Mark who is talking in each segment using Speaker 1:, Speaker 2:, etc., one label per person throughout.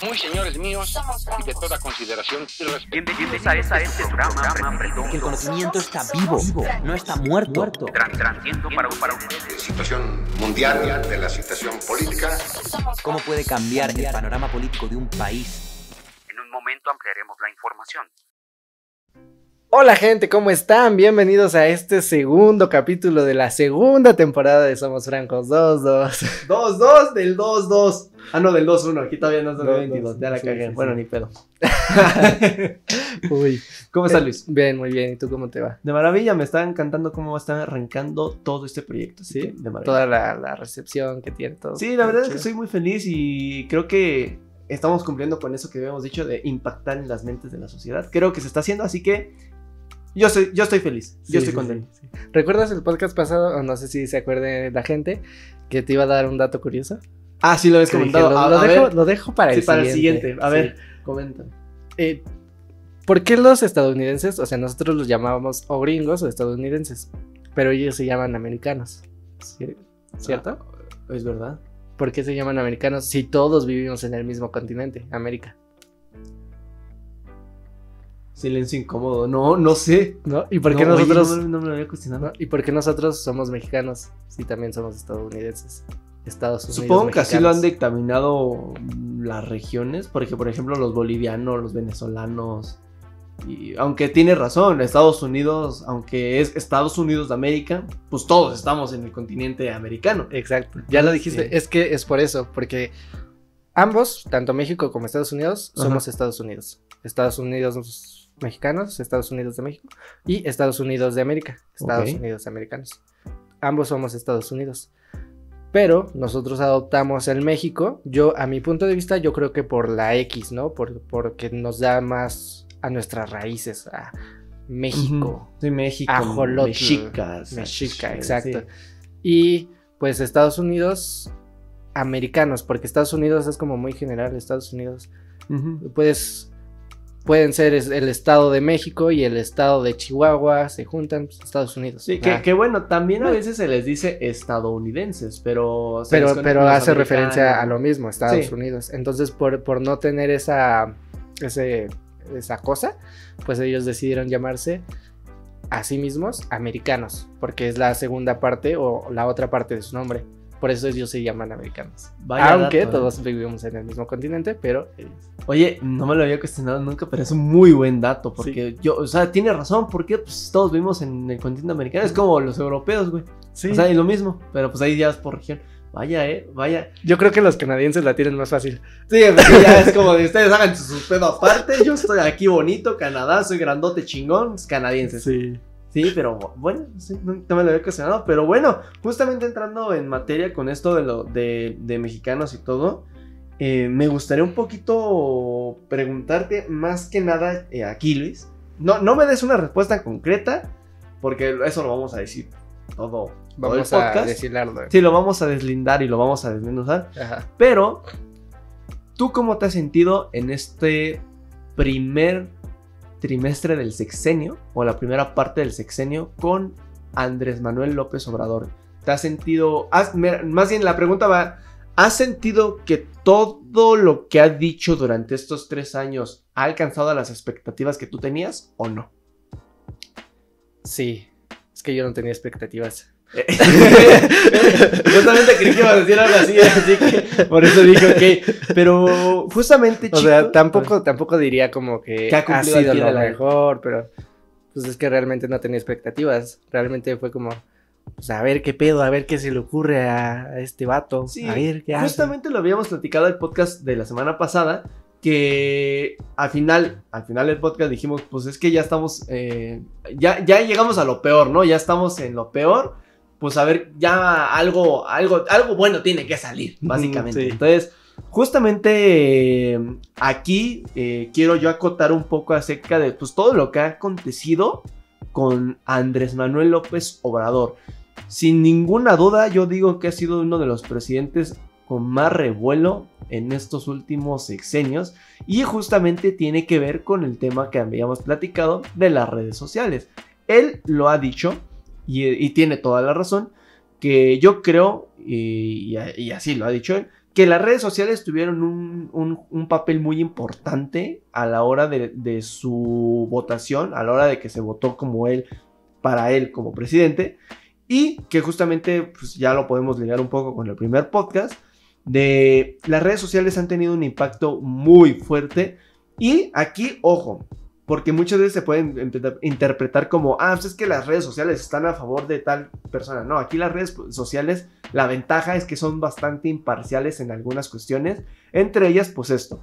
Speaker 1: Muy señores míos y de toda consideración y respeto.
Speaker 2: Bienvenidos a este programa redondo.
Speaker 3: Que el conocimiento está vivo, no está muerto.
Speaker 2: Transmitiendo para ustedes.
Speaker 4: Situación mundial, de la situación política.
Speaker 3: ¿Cómo puede cambiar el panorama político de un país?
Speaker 2: En un momento ampliaremos la información.
Speaker 5: Hola gente, ¿cómo están? Bienvenidos a este segundo capítulo de la segunda temporada de Somos Francos 2-2.
Speaker 6: 2-2 del 2-2. Ah, no, del 2-1. Aquí todavía no es 2022. Ya la
Speaker 5: Sí,
Speaker 6: cagué.
Speaker 5: sí,
Speaker 6: Bueno,
Speaker 5: sí.
Speaker 6: ni pedo.
Speaker 5: Uy,
Speaker 6: ¿Cómo estás, Luis?
Speaker 5: bien, muy bien. ¿Y tú cómo te va?
Speaker 6: De maravilla, me está encantando cómo está arrancando todo este proyecto. Así
Speaker 5: Sí,
Speaker 6: que, de maravilla.
Speaker 5: toda la recepción que tiene todo.
Speaker 6: Sí, la verdad es
Speaker 5: Chido.
Speaker 6: que soy muy feliz y creo que estamos cumpliendo con eso que habíamos dicho de impactar en las mentes de la sociedad. Creo que se está haciendo, así que yo estoy feliz.
Speaker 5: Sí,
Speaker 6: Yo estoy
Speaker 5: sí,
Speaker 6: contento.
Speaker 5: sí. ¿Recuerdas el podcast pasado? O no sé si se acuerde la gente que te iba a dar un dato curioso.
Speaker 6: Ah, sí, lo habías
Speaker 5: Que dije,
Speaker 6: comentado.
Speaker 5: lo dejo para
Speaker 6: sí,
Speaker 5: el
Speaker 6: para el
Speaker 5: siguiente.
Speaker 6: siguiente. A ver, coméntame.
Speaker 5: ¿Por qué los estadounidenses, o sea, nosotros los llamábamos o gringos o estadounidenses, pero ellos se llaman americanos? ¿Cierto?
Speaker 6: Es verdad.
Speaker 5: ¿Por qué se llaman americanos si todos vivimos en el mismo continente, América?
Speaker 6: Silencio incómodo. No sé.
Speaker 5: ¿No? ¿Y por qué
Speaker 6: No, oye,
Speaker 5: nosotros
Speaker 6: no me lo había cuestionado.
Speaker 5: ¿no? ¿Y por qué nosotros somos mexicanos si también somos estadounidenses? Estados Unidos
Speaker 6: Supongo que así lo han
Speaker 5: mexicanos.
Speaker 6: dictaminado las regiones, porque por ejemplo los bolivianos, los venezolanos, y aunque tiene razón, Estados Unidos, aunque es Estados Unidos de América, pues todos estamos en el continente americano.
Speaker 5: Exacto, ya lo dijiste,
Speaker 6: Sí.
Speaker 5: es que es por eso, porque ambos, tanto México como Estados Unidos, somos
Speaker 6: Ajá.
Speaker 5: Estados Unidos. Estados Unidos mexicanos, Estados Unidos de México y Estados Unidos de América, Estados
Speaker 6: Ok.
Speaker 5: Unidos americanos. Ambos somos Estados Unidos. Pero nosotros adoptamos el México, yo a mi punto de vista yo creo que por la X, ¿no? Porque nos da más a nuestras raíces, a México.
Speaker 6: Sí, México.
Speaker 5: Ajolotl.
Speaker 6: Mexicas.
Speaker 5: Mexica,
Speaker 6: sí.
Speaker 5: exacto. Y pues Estados Unidos americanos, porque Estados Unidos es como muy general, Estados Unidos
Speaker 6: Ujú.
Speaker 5: pueden ser el estado de México y el estado de Chihuahua, se juntan, pues, Estados Unidos.
Speaker 6: Sí,
Speaker 5: Ah,
Speaker 6: que bueno, también a veces se les dice estadounidenses, pero... se
Speaker 5: pero
Speaker 6: desconectan los
Speaker 5: hace referencia a
Speaker 6: americanos.
Speaker 5: lo mismo, Estados
Speaker 6: Sí.
Speaker 5: Unidos. Entonces, por no tener esa cosa, pues ellos decidieron llamarse a sí mismos americanos, porque es la segunda parte o la otra parte de su nombre. Por eso ellos se llaman americanos.
Speaker 6: Vaya
Speaker 5: Aunque
Speaker 6: dato,
Speaker 5: todos vivimos en el mismo continente, pero
Speaker 6: Oye, no me lo había cuestionado nunca, pero es un muy buen dato, porque yo, o sea, tiene razón, porque pues todos vivimos en el continente americano, es como los europeos, güey.
Speaker 5: sí.
Speaker 6: O sea, es lo mismo, pero pues ahí ya es por región. Vaya.
Speaker 5: Yo creo que los canadienses la tienen más fácil.
Speaker 6: Sí, porque ya es como de ustedes hagan su pedo aparte, yo estoy aquí bonito, Canadá, soy grandote chingón, canadienses.
Speaker 5: Sí.
Speaker 6: Sí, pero bueno, sí, no me lo había cuestionado. Pero bueno, justamente entrando en materia con esto de mexicanos y todo, me gustaría un poquito preguntarte más que nada aquí, Luis. No me des una respuesta concreta, porque eso lo vamos a decir todo el
Speaker 5: Vamos
Speaker 6: podcast.
Speaker 5: a deshilarlo.
Speaker 6: Sí, lo vamos a deslindar y lo vamos a desmenuzar.
Speaker 5: Ajá.
Speaker 6: Pero, ¿tú cómo te has sentido en este primer trimestre del sexenio o la primera parte del sexenio con Andrés Manuel López Obrador? ¿Te has sentido, más bien la pregunta va, ¿has sentido que todo lo que ha dicho durante estos 3 años ha alcanzado las expectativas que tú tenías o no?
Speaker 5: Sí. Es que yo no tenía expectativas.
Speaker 6: Justamente creí que iba a decir algo así que por eso dije ok, pero justamente
Speaker 5: O sea, tampoco diría como que
Speaker 6: Que ha
Speaker 5: ha
Speaker 6: cumplido al
Speaker 5: sido
Speaker 6: pie de
Speaker 5: lo
Speaker 6: la letra.
Speaker 5: mejor, pero pues es que realmente no tenía expectativas. Realmente fue como, pues a ver qué pedo, a ver qué se le ocurre a este vato,
Speaker 6: Sí,
Speaker 5: a ver qué hace.
Speaker 6: justamente lo habíamos platicado en el podcast de la semana pasada, que al final del podcast dijimos, pues es que ya estamos, ya llegamos a lo peor, ¿no? Ya estamos en lo peor, pues a ver, ya algo bueno tiene que salir, básicamente.
Speaker 5: Sí.
Speaker 6: Entonces, justamente aquí quiero yo acotar un poco acerca de pues, todo lo que ha acontecido con Andrés Manuel López Obrador. Sin ninguna duda, yo digo que ha sido uno de los presidentes con más revuelo en estos últimos sexenios y justamente tiene que ver con el tema que habíamos platicado de las redes sociales. Él lo ha dicho y tiene toda la razón, que yo creo, y así lo ha dicho él, que las redes sociales tuvieron un papel muy importante a la hora de su votación, a la hora de que se votó para él como presidente, y que justamente pues, ya lo podemos ligar un poco con el primer podcast, de las redes sociales han tenido un impacto muy fuerte, y aquí, ojo, porque muchas veces se pueden interpretar como, pues es que las redes sociales están a favor de tal persona. No, aquí las redes sociales, la ventaja es que son bastante imparciales en algunas cuestiones. Entre ellas, pues esto,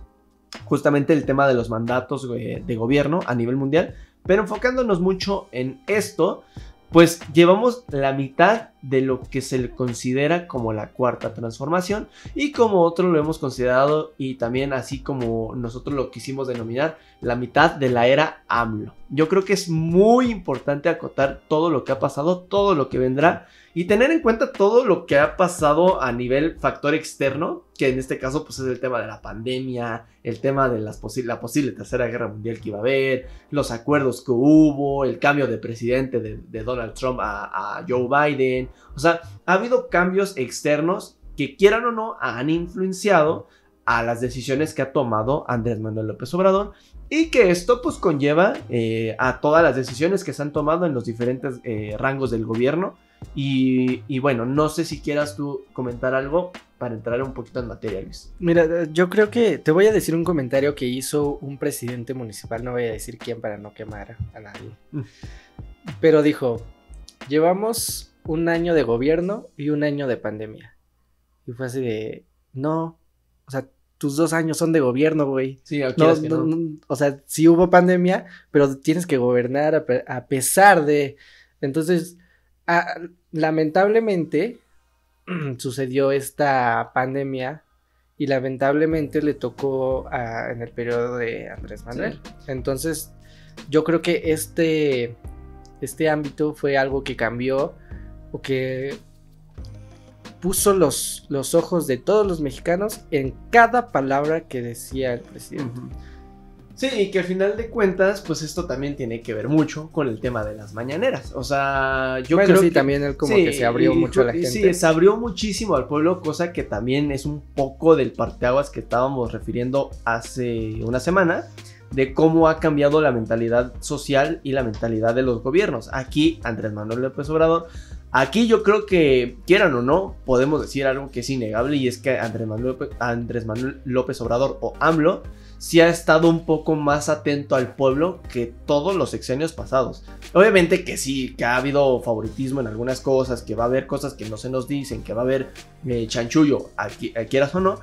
Speaker 6: justamente el tema de los mandatos de gobierno a nivel mundial. Pero enfocándonos mucho en esto, pues llevamos la mitad de lo que se le considera como la cuarta transformación, y como otro lo hemos considerado, y también así como nosotros lo quisimos denominar, la mitad de la era AMLO. Yo creo que es muy importante acotar todo lo que ha pasado, todo lo que vendrá, y tener en cuenta todo lo que ha pasado a nivel factor externo, que en este caso pues es el tema de la pandemia, el tema de la posible tercera guerra mundial que iba a haber, los acuerdos que hubo, el cambio de presidente de Donald Trump a Joe Biden. O sea, ha habido cambios externos que, quieran o no, han influenciado a las decisiones que ha tomado Andrés Manuel López Obrador, y que esto pues conlleva a todas las decisiones que se han tomado en los diferentes rangos del gobierno. Y bueno, no sé si quieras tú comentar algo para entrar un poquito en materia, Luis.
Speaker 5: Mira, yo creo que te voy a decir un comentario que hizo un presidente municipal, no voy a decir quién para no quemar a nadie, pero dijo, llevamos un año de gobierno y un año de pandemia, y fue así de, no, o sea, tus 2 años son de gobierno, güey.
Speaker 6: Sí,
Speaker 5: no, o sea, sí hubo pandemia, pero tienes que gobernar a pesar de, entonces, lamentablemente sucedió esta pandemia y lamentablemente le tocó en el periodo de Andrés Manuel. Sí. Entonces yo creo que este ámbito fue algo que cambió, o que puso los ojos de todos los mexicanos en cada palabra que decía el presidente.
Speaker 6: Sí, y que al final de cuentas, pues esto también tiene que ver mucho con el tema de las mañaneras. O sea, yo creo que
Speaker 5: también él como que se abrió mucho a la gente.
Speaker 6: Sí, se abrió muchísimo al pueblo, cosa que también es un poco del parteaguas que estábamos refiriendo hace una semana, de cómo ha cambiado la mentalidad social y la mentalidad de los gobiernos. Aquí, Andrés Manuel López Obrador, aquí yo creo que, quieran o no, podemos decir algo que es innegable, y es que Andrés Manuel López Obrador, o AMLO, sí ha estado un poco más atento al pueblo que todos los sexenios pasados. Obviamente que sí, que ha habido favoritismo en algunas cosas, que va a haber cosas que no se nos dicen, que va a haber chanchullo, quieras o no,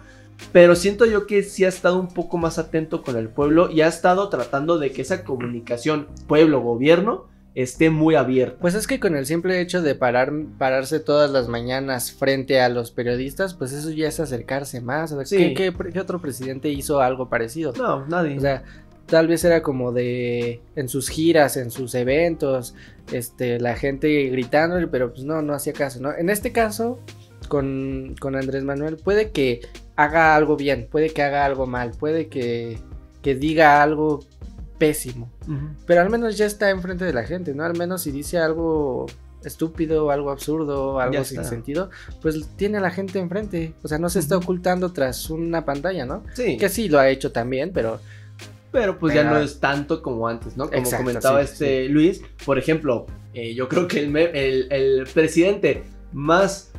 Speaker 6: pero siento yo que sí ha estado un poco más atento con el pueblo y ha estado tratando de que esa comunicación pueblo-gobierno esté muy abierta.
Speaker 5: Pues es que con el simple hecho de pararse todas las mañanas frente a los periodistas, pues eso ya es acercarse más. O sea,
Speaker 6: sí.
Speaker 5: ¿Qué otro presidente hizo algo parecido?
Speaker 6: No, nadie.
Speaker 5: O sea, tal vez era como de en sus giras, en sus eventos, la gente gritándole, pero pues no hacía caso, ¿no? En este caso, con Andrés Manuel, puede que haga algo bien, puede que haga algo mal, puede que diga algo pésimo, pero al menos ya está enfrente de la gente, ¿no? Al menos si dice algo estúpido, algo absurdo, algo sin sentido, pues tiene a la gente enfrente, o sea, no se está ocultando tras una pantalla, ¿no?
Speaker 6: Sí.
Speaker 5: Que sí lo ha hecho también, pero
Speaker 6: pues ya no es tanto como antes, ¿no? Como exacto, comentaba sí. Luis, por ejemplo, yo creo que el presidente más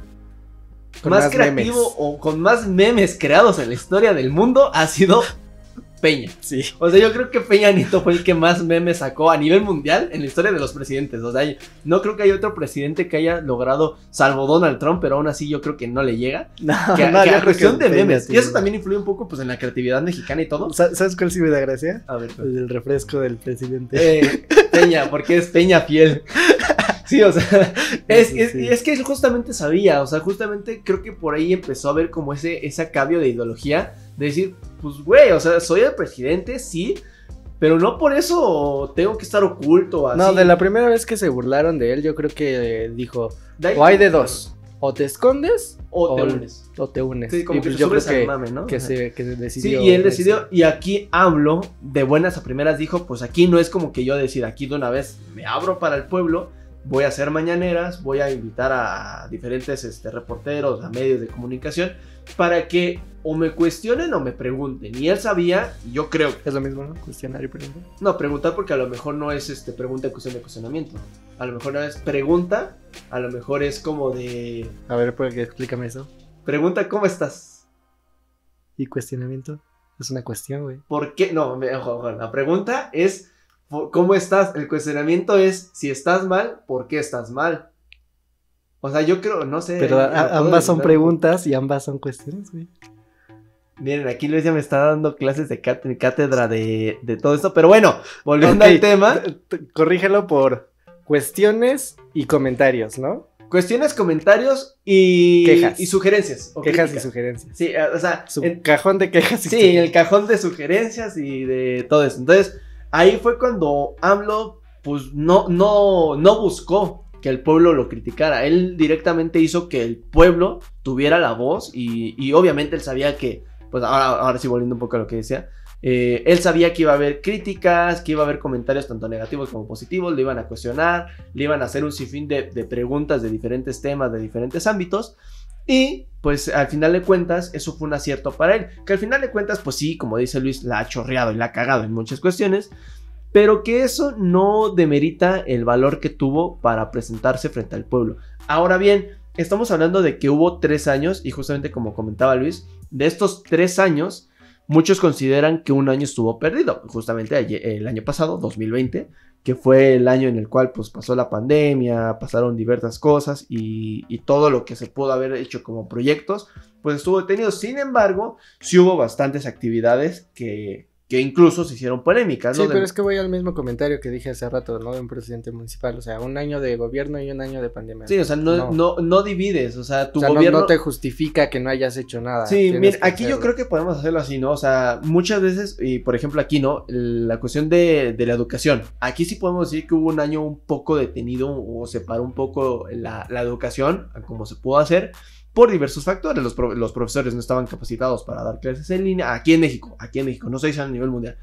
Speaker 6: creativo memes, o con más memes creados en la historia del mundo ha sido Peña.
Speaker 5: Sí.
Speaker 6: O sea, yo creo que Peña Nieto fue el que más memes sacó a nivel mundial en la historia de los presidentes. O sea, no creo que haya otro presidente que haya logrado, salvo Donald Trump, pero aún así yo creo que no le llega. Que a cuestión de memes. Sí. Y eso también influye un poco pues en la creatividad mexicana y todo.
Speaker 5: ¿Sabes cuál sí me da gracia?
Speaker 6: A ver.
Speaker 5: El refresco del presidente.
Speaker 6: Peña, porque es Peña fiel. Sí, o sea, es que él justamente sabía, o sea, justamente creo que por ahí empezó a ver como ese cambio de ideología, de decir, pues güey, o sea, soy el presidente, sí, pero no por eso tengo que estar oculto, así.
Speaker 5: No, de la primera vez que se burlaron de él, yo creo que dijo, o hay de dos, o te escondes,
Speaker 6: o te unes.
Speaker 5: O te unes.
Speaker 6: Sí, como
Speaker 5: y pues
Speaker 6: yo creo que mame, ¿no?
Speaker 5: Que decidió.
Speaker 6: Sí, y él decidió, y aquí AMLO, de buenas a primeras dijo, pues aquí no es como que yo decida, aquí de una vez me abro para el pueblo, voy a hacer mañaneras, voy a invitar a diferentes reporteros, a medios de comunicación, para que o me cuestionen o me pregunten. Y él sabía, y yo creo...
Speaker 5: Es lo mismo, ¿no? Cuestionar y preguntar.
Speaker 6: No, preguntar porque a lo mejor no es pregunta en cuestión de cuestionamiento. A lo mejor no es pregunta, a lo mejor es como de...
Speaker 5: A ver, pues explícame eso.
Speaker 6: Pregunta, ¿cómo estás?
Speaker 5: ¿Y cuestionamiento? Es una cuestión, güey.
Speaker 6: ¿Por qué? No, ojo, la pregunta es ¿cómo estás? El cuestionamiento es si estás mal, ¿por qué estás mal? O sea, yo creo, no sé.
Speaker 5: Pero ambas son preguntas y ambas son cuestiones, güey.
Speaker 6: Miren, aquí Luis ya me está dando clases de cátedra de todo esto. Pero bueno, volviendo al tema.
Speaker 5: Corrígelo por cuestiones y comentarios, ¿no?
Speaker 6: Cuestiones, comentarios y...
Speaker 5: Quejas.
Speaker 6: Y sugerencias.
Speaker 5: Quejas y sugerencias.
Speaker 6: Sí, o sea...
Speaker 5: Cajón de quejas y
Speaker 6: sugerencias. Sí, el cajón de sugerencias y de todo eso. Entonces, ahí fue cuando AMLO, pues, no buscó que el pueblo lo criticara. Él directamente hizo que el pueblo tuviera la voz y obviamente él sabía que, pues ahora sí volviendo un poco a lo que decía, él sabía que iba a haber críticas, que iba a haber comentarios tanto negativos como positivos, le iban a cuestionar, le iban a hacer un sinfín de preguntas de diferentes temas, de diferentes ámbitos. Y pues al final de cuentas eso fue un acierto para él, que al final de cuentas pues sí, como dice Luis, la ha chorreado y la ha cagado en muchas cuestiones, pero que eso no demerita el valor que tuvo para presentarse frente al pueblo. Ahora bien, estamos hablando de que hubo 3 años, y justamente como comentaba Luis, de estos 3 años, muchos consideran que un año estuvo perdido. Justamente el año pasado, 2020, que fue el año en el cual pues pasó la pandemia, pasaron diversas cosas y todo lo que se pudo haber hecho como proyectos, pues estuvo detenido. Sin embargo, sí hubo bastantes actividades que incluso se hicieron polémicas, ¿no?
Speaker 5: Sí, pero es que voy al mismo comentario que dije hace rato, ¿no? De un presidente municipal, o sea, un año de gobierno y un año de pandemia.
Speaker 6: Sí, o sea, no divides, o sea, tu gobierno...
Speaker 5: no te justifica que no hayas hecho nada.
Speaker 6: Sí, mira, aquí yo creo que podemos hacerlo así, ¿no? O sea, muchas veces, y por ejemplo aquí, ¿no? La cuestión de la educación. Aquí sí podemos decir que hubo un año un poco detenido o se paró un poco la educación, como se pudo hacer, por diversos factores. Los profesores no estaban capacitados para dar clases en línea. Aquí en México, no se hizo a nivel mundial.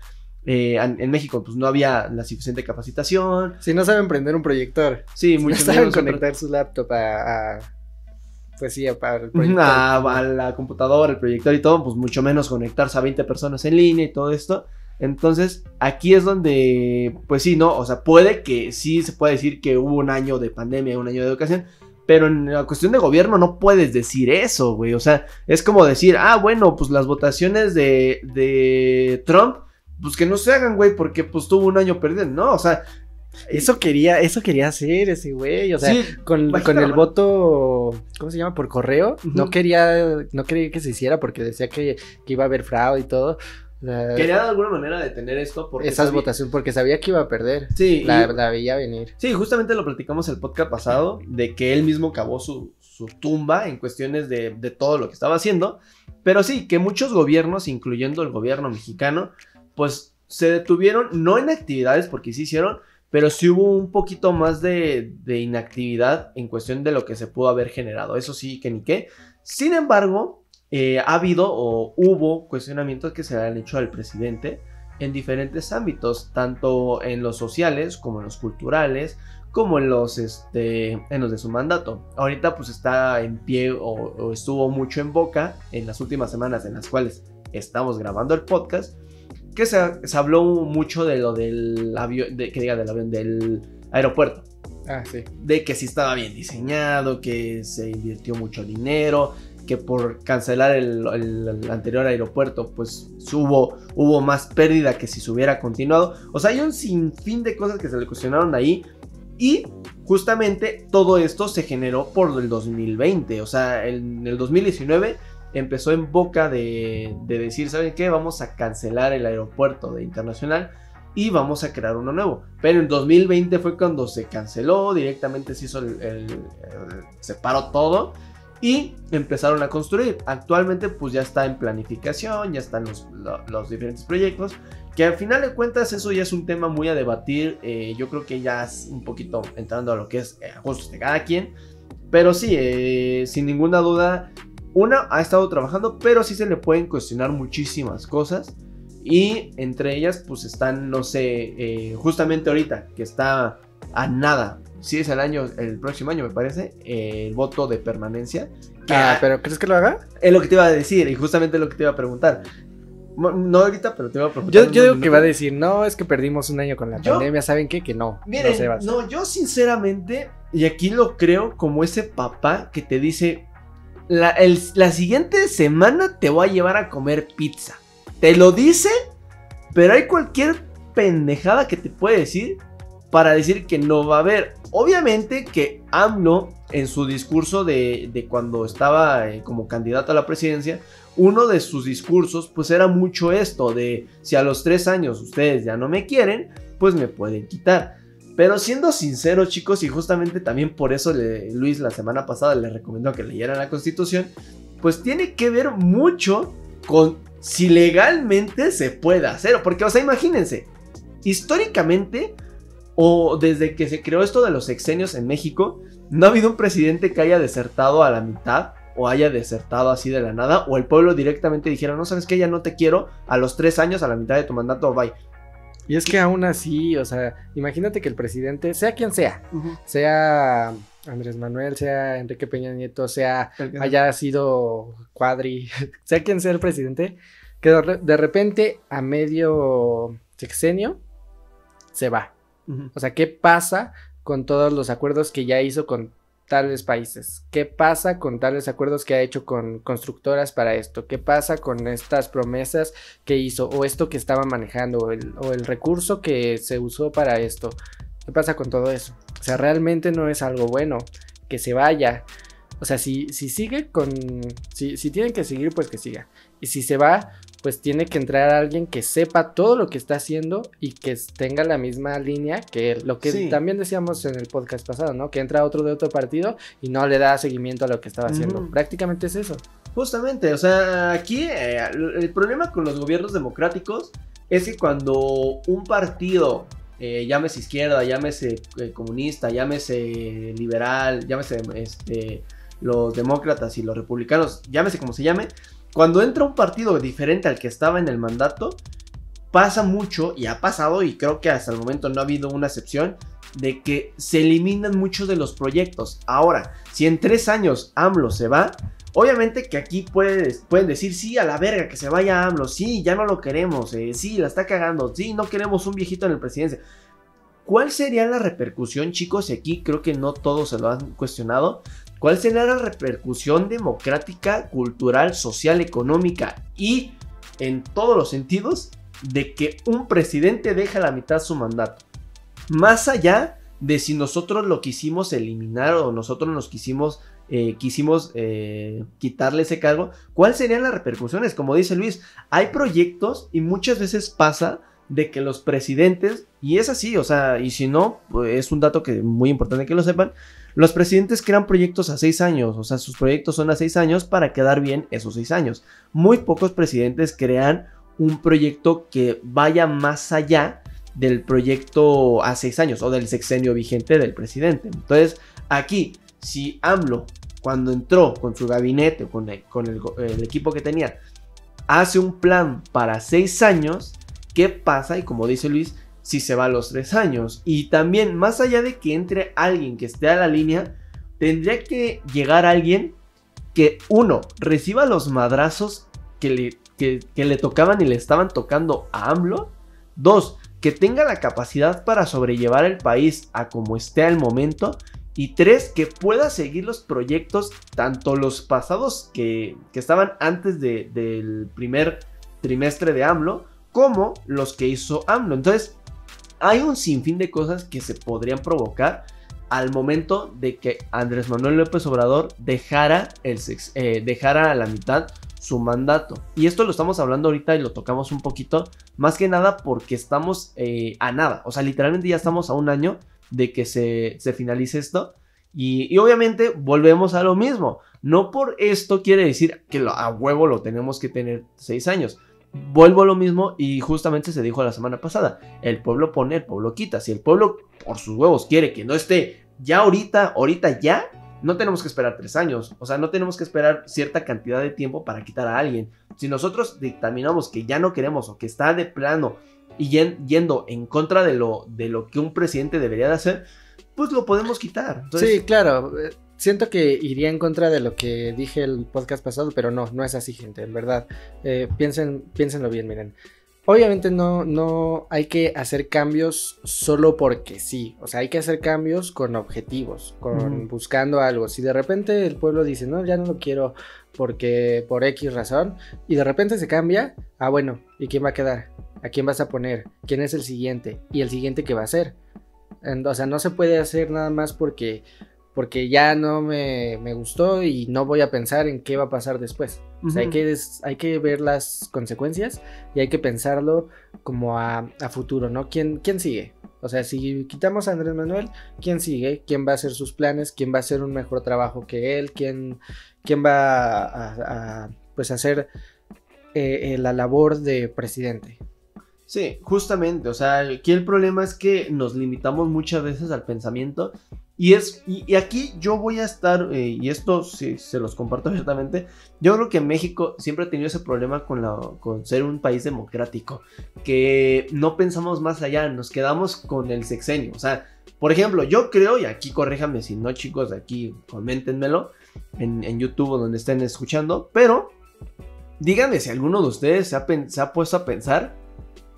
Speaker 6: En México, pues no había la suficiente capacitación.
Speaker 5: Si no saben prender un proyector.
Speaker 6: Sí,
Speaker 5: muchos no saben conectar su laptop pues sí, para el proyector.
Speaker 6: A la computadora, el proyector y todo, pues mucho menos conectarse a 20 personas en línea y todo esto. Entonces, aquí es donde, pues sí, ¿no? O sea, puede que sí se puede decir que hubo un año de pandemia, un año de educación. Pero en la cuestión de gobierno no puedes decir eso, güey. O sea, es como decir, bueno, pues las votaciones de Trump, pues que no se hagan, güey, porque pues tuvo un año perdido, ¿no? O sea,
Speaker 5: eso quería hacer ese güey. O sea, sí, con el voto, ¿cómo se llama? Por correo. Uh-huh. No quería que se hiciera porque decía que iba a haber fraude y todo.
Speaker 6: Quería de alguna manera detener esto porque
Speaker 5: votaciones porque sabía que iba a perder.
Speaker 6: Sí,
Speaker 5: la veía venir.
Speaker 6: Sí, justamente lo platicamos el podcast pasado de que él mismo cavó su tumba en cuestiones de todo lo que estaba haciendo. Pero sí, que muchos gobiernos, incluyendo el gobierno mexicano, pues se detuvieron, no en actividades porque sí hicieron, pero sí hubo un poquito más de inactividad en cuestión de lo que se pudo haber generado. Eso sí, que ni qué. Sin embargo, ha habido o hubo cuestionamientos que se le han hecho al presidente en diferentes ámbitos, tanto en los sociales como en los culturales, como en los de su mandato. Ahorita pues está en pie o estuvo mucho en boca en las últimas semanas en las cuales estamos grabando el podcast, que se habló mucho de lo del avión, del aeropuerto.
Speaker 5: Sí.
Speaker 6: De que sí estaba bien diseñado, que se invirtió mucho dinero, que por cancelar el anterior aeropuerto pues hubo más pérdida que si se hubiera continuado. O sea, hay un sinfín de cosas que se le cuestionaron ahí. Y justamente todo esto se generó por el 2020. O sea, en el 2019 empezó en boca de decir, ¿saben qué? Vamos a cancelar el aeropuerto internacional y vamos a crear uno nuevo. Pero en 2020 fue cuando se canceló, directamente se hizo se paró todo y empezaron a construir. Actualmente pues ya está en planificación, ya están los diferentes proyectos, que al final de cuentas eso ya es un tema muy a debatir. Yo creo que ya es un poquito entrando a lo que es gustos de cada quien, pero sí, sin ninguna duda, una ha estado trabajando, pero sí se le pueden cuestionar muchísimas cosas. Y entre ellas pues están, no sé, justamente ahorita que está a nada si es el próximo año me parece, el voto de permanencia.
Speaker 5: ¿Pero crees que lo haga?
Speaker 6: Es lo que te iba a decir y justamente lo que te iba a preguntar. No ahorita, pero te iba a preguntar.
Speaker 5: Yo digo que va a decir, no, es que perdimos un año con la pandemia, ¿saben qué? Que no.
Speaker 6: Miren,
Speaker 5: no se va a hacer.
Speaker 6: yo sinceramente, y aquí lo creo como ese papá que te dice, la siguiente semana te voy a llevar a comer pizza. Te lo dice, pero hay cualquier pendejada que te puede decir para decir que no va a haber. Obviamente que AMLO, en su discurso de cuando estaba como candidato a la presidencia, uno de sus discursos pues era mucho esto de si a los 3 años ustedes ya no me quieren, pues me pueden quitar. Pero siendo sinceros, chicos, y justamente también por eso Luis la semana pasada le recomendó que leyeran la Constitución, pues tiene que ver mucho con si legalmente se puede hacer. Porque, o sea, imagínense, históricamente o desde que se creó esto de los sexenios en México, no ha habido un presidente que haya desertado a la mitad o haya desertado así de la nada, o el pueblo directamente dijera, no, sabes que ya no te quiero, a los 3 años, a la mitad de tu mandato, bye.
Speaker 5: Y es que aún así, o sea, imagínate que el presidente, sea quien sea, sea Andrés Manuel, sea Enrique Peña Nieto, sea haya sido Cuadri, sea quien sea el presidente, que de repente a medio sexenio se va. O sea, ¿qué pasa con todos los acuerdos que ya hizo con tales países? ¿Qué pasa con tales acuerdos que ha hecho con constructoras para esto? ¿Qué pasa con estas promesas que hizo? O esto que estaba manejando, o el recurso que se usó para esto. ¿Qué pasa con todo eso? O sea, realmente no es algo bueno que se vaya. O sea, si sigue con... Si tienen que seguir, pues que siga. Y si se va, pues tiene que entrar alguien que sepa todo lo que está haciendo y que tenga la misma línea que él. Lo que también decíamos en el podcast pasado, ¿no? Que entra otro de otro partido y no le da seguimiento a lo que estaba haciendo. Prácticamente es eso.
Speaker 6: Justamente, o sea, aquí el problema con los gobiernos democráticos es que cuando un partido, llámese izquierda, llámese comunista, llámese liberal, llámese los demócratas y los republicanos, llámese como se llame, cuando entra un partido diferente al que estaba en el mandato, pasa mucho, y ha pasado, y creo que hasta el momento no ha habido una excepción, de que se eliminan muchos de los proyectos. Ahora, si en 3 años AMLO se va, obviamente que aquí pueden decir, sí, a la verga, que se vaya AMLO, sí, ya no lo queremos, sí, la está cagando, sí, no queremos un viejito en la presidencia. ¿Cuál sería la repercusión, chicos? Y aquí creo que no todos se lo han cuestionado. ¿Cuál sería la repercusión democrática, cultural, social, económica y en todos los sentidos de que un presidente deja a la mitad su mandato? Más allá de si nosotros lo quisimos eliminar o nosotros nos quisimos quitarle ese cargo, ¿cuáles serían las repercusiones? Como dice Luis, hay proyectos y muchas veces pasa de que los presidentes, y es así, o sea, y si no, pues es un dato que es muy importante que lo sepan, los presidentes crean proyectos a 6 años, o sea, sus proyectos son a 6 años para quedar bien esos 6 años. Muy pocos presidentes crean un proyecto que vaya más allá del proyecto a 6 años o del sexenio vigente del presidente. Entonces, aquí, si AMLO, cuando entró con su gabinete, con el equipo que tenía, hace un plan para 6 años, ¿qué pasa? Y como dice Luis, si se va a los 3 años. Y también, más allá de que entre alguien que esté a la línea, tendría que llegar alguien que, uno, reciba los madrazos que le tocaban y le estaban tocando a AMLO. 2, que tenga la capacidad para sobrellevar el país a como esté al momento. Y 3, que pueda seguir los proyectos, tanto los pasados que estaban antes del primer trimestre de AMLO, como los que hizo AMLO. Entonces, hay un sinfín de cosas que se podrían provocar al momento de que Andrés Manuel López Obrador dejara a la mitad su mandato. Y esto lo estamos hablando ahorita y lo tocamos un poquito, más que nada porque estamos a nada. O sea, literalmente ya estamos a un año de que se finalice esto. Y obviamente volvemos a lo mismo. No por esto quiere decir que a huevo lo tenemos que tener 6 años. Vuelvo a lo mismo y justamente se dijo la semana pasada, el pueblo pone, el pueblo quita. Si el pueblo por sus huevos quiere que no esté ya ahorita ya, no tenemos que esperar 3 años. O sea, no tenemos que esperar cierta cantidad de tiempo para quitar a alguien. Si nosotros dictaminamos que ya no queremos o que está de plano y yendo en contra de lo que un presidente debería de hacer, pues lo podemos quitar. Entonces,
Speaker 5: sí, claro. Siento que iría en contra de lo que dije el podcast pasado, pero no es así, gente, en verdad. Piénsenlo bien, miren. Obviamente no hay que hacer cambios solo porque sí. O sea, hay que hacer cambios con objetivos, buscando algo. Si de repente el pueblo dice, no, ya no lo quiero porque por X razón, y de repente se cambia, bueno, ¿y quién va a quedar? ¿A quién vas a poner? ¿Quién es el siguiente? ¿Y el siguiente qué va a hacer? O sea, no se puede hacer nada más porque ya no me gustó y no voy a pensar en qué va a pasar después. O sea, hay que ver las consecuencias y hay que pensarlo como a futuro, ¿no? ¿Quién sigue? O sea, si quitamos a Andrés Manuel, ¿quién sigue? ¿Quién va a hacer sus planes? ¿Quién va a hacer un mejor trabajo que él? ¿Quién va a pues hacer la labor de presidente?
Speaker 6: Sí, justamente, o sea, aquí el problema es que nos limitamos muchas veces al pensamiento y aquí yo voy a estar, y esto sí se los comparto abiertamente, yo creo que México siempre ha tenido ese problema con ser un país democrático, que no pensamos más allá, nos quedamos con el sexenio, o sea, por ejemplo, yo creo, y aquí corríjanme si no, chicos, aquí coméntenmelo en YouTube o donde estén escuchando, pero díganme si alguno de ustedes se ha puesto a pensar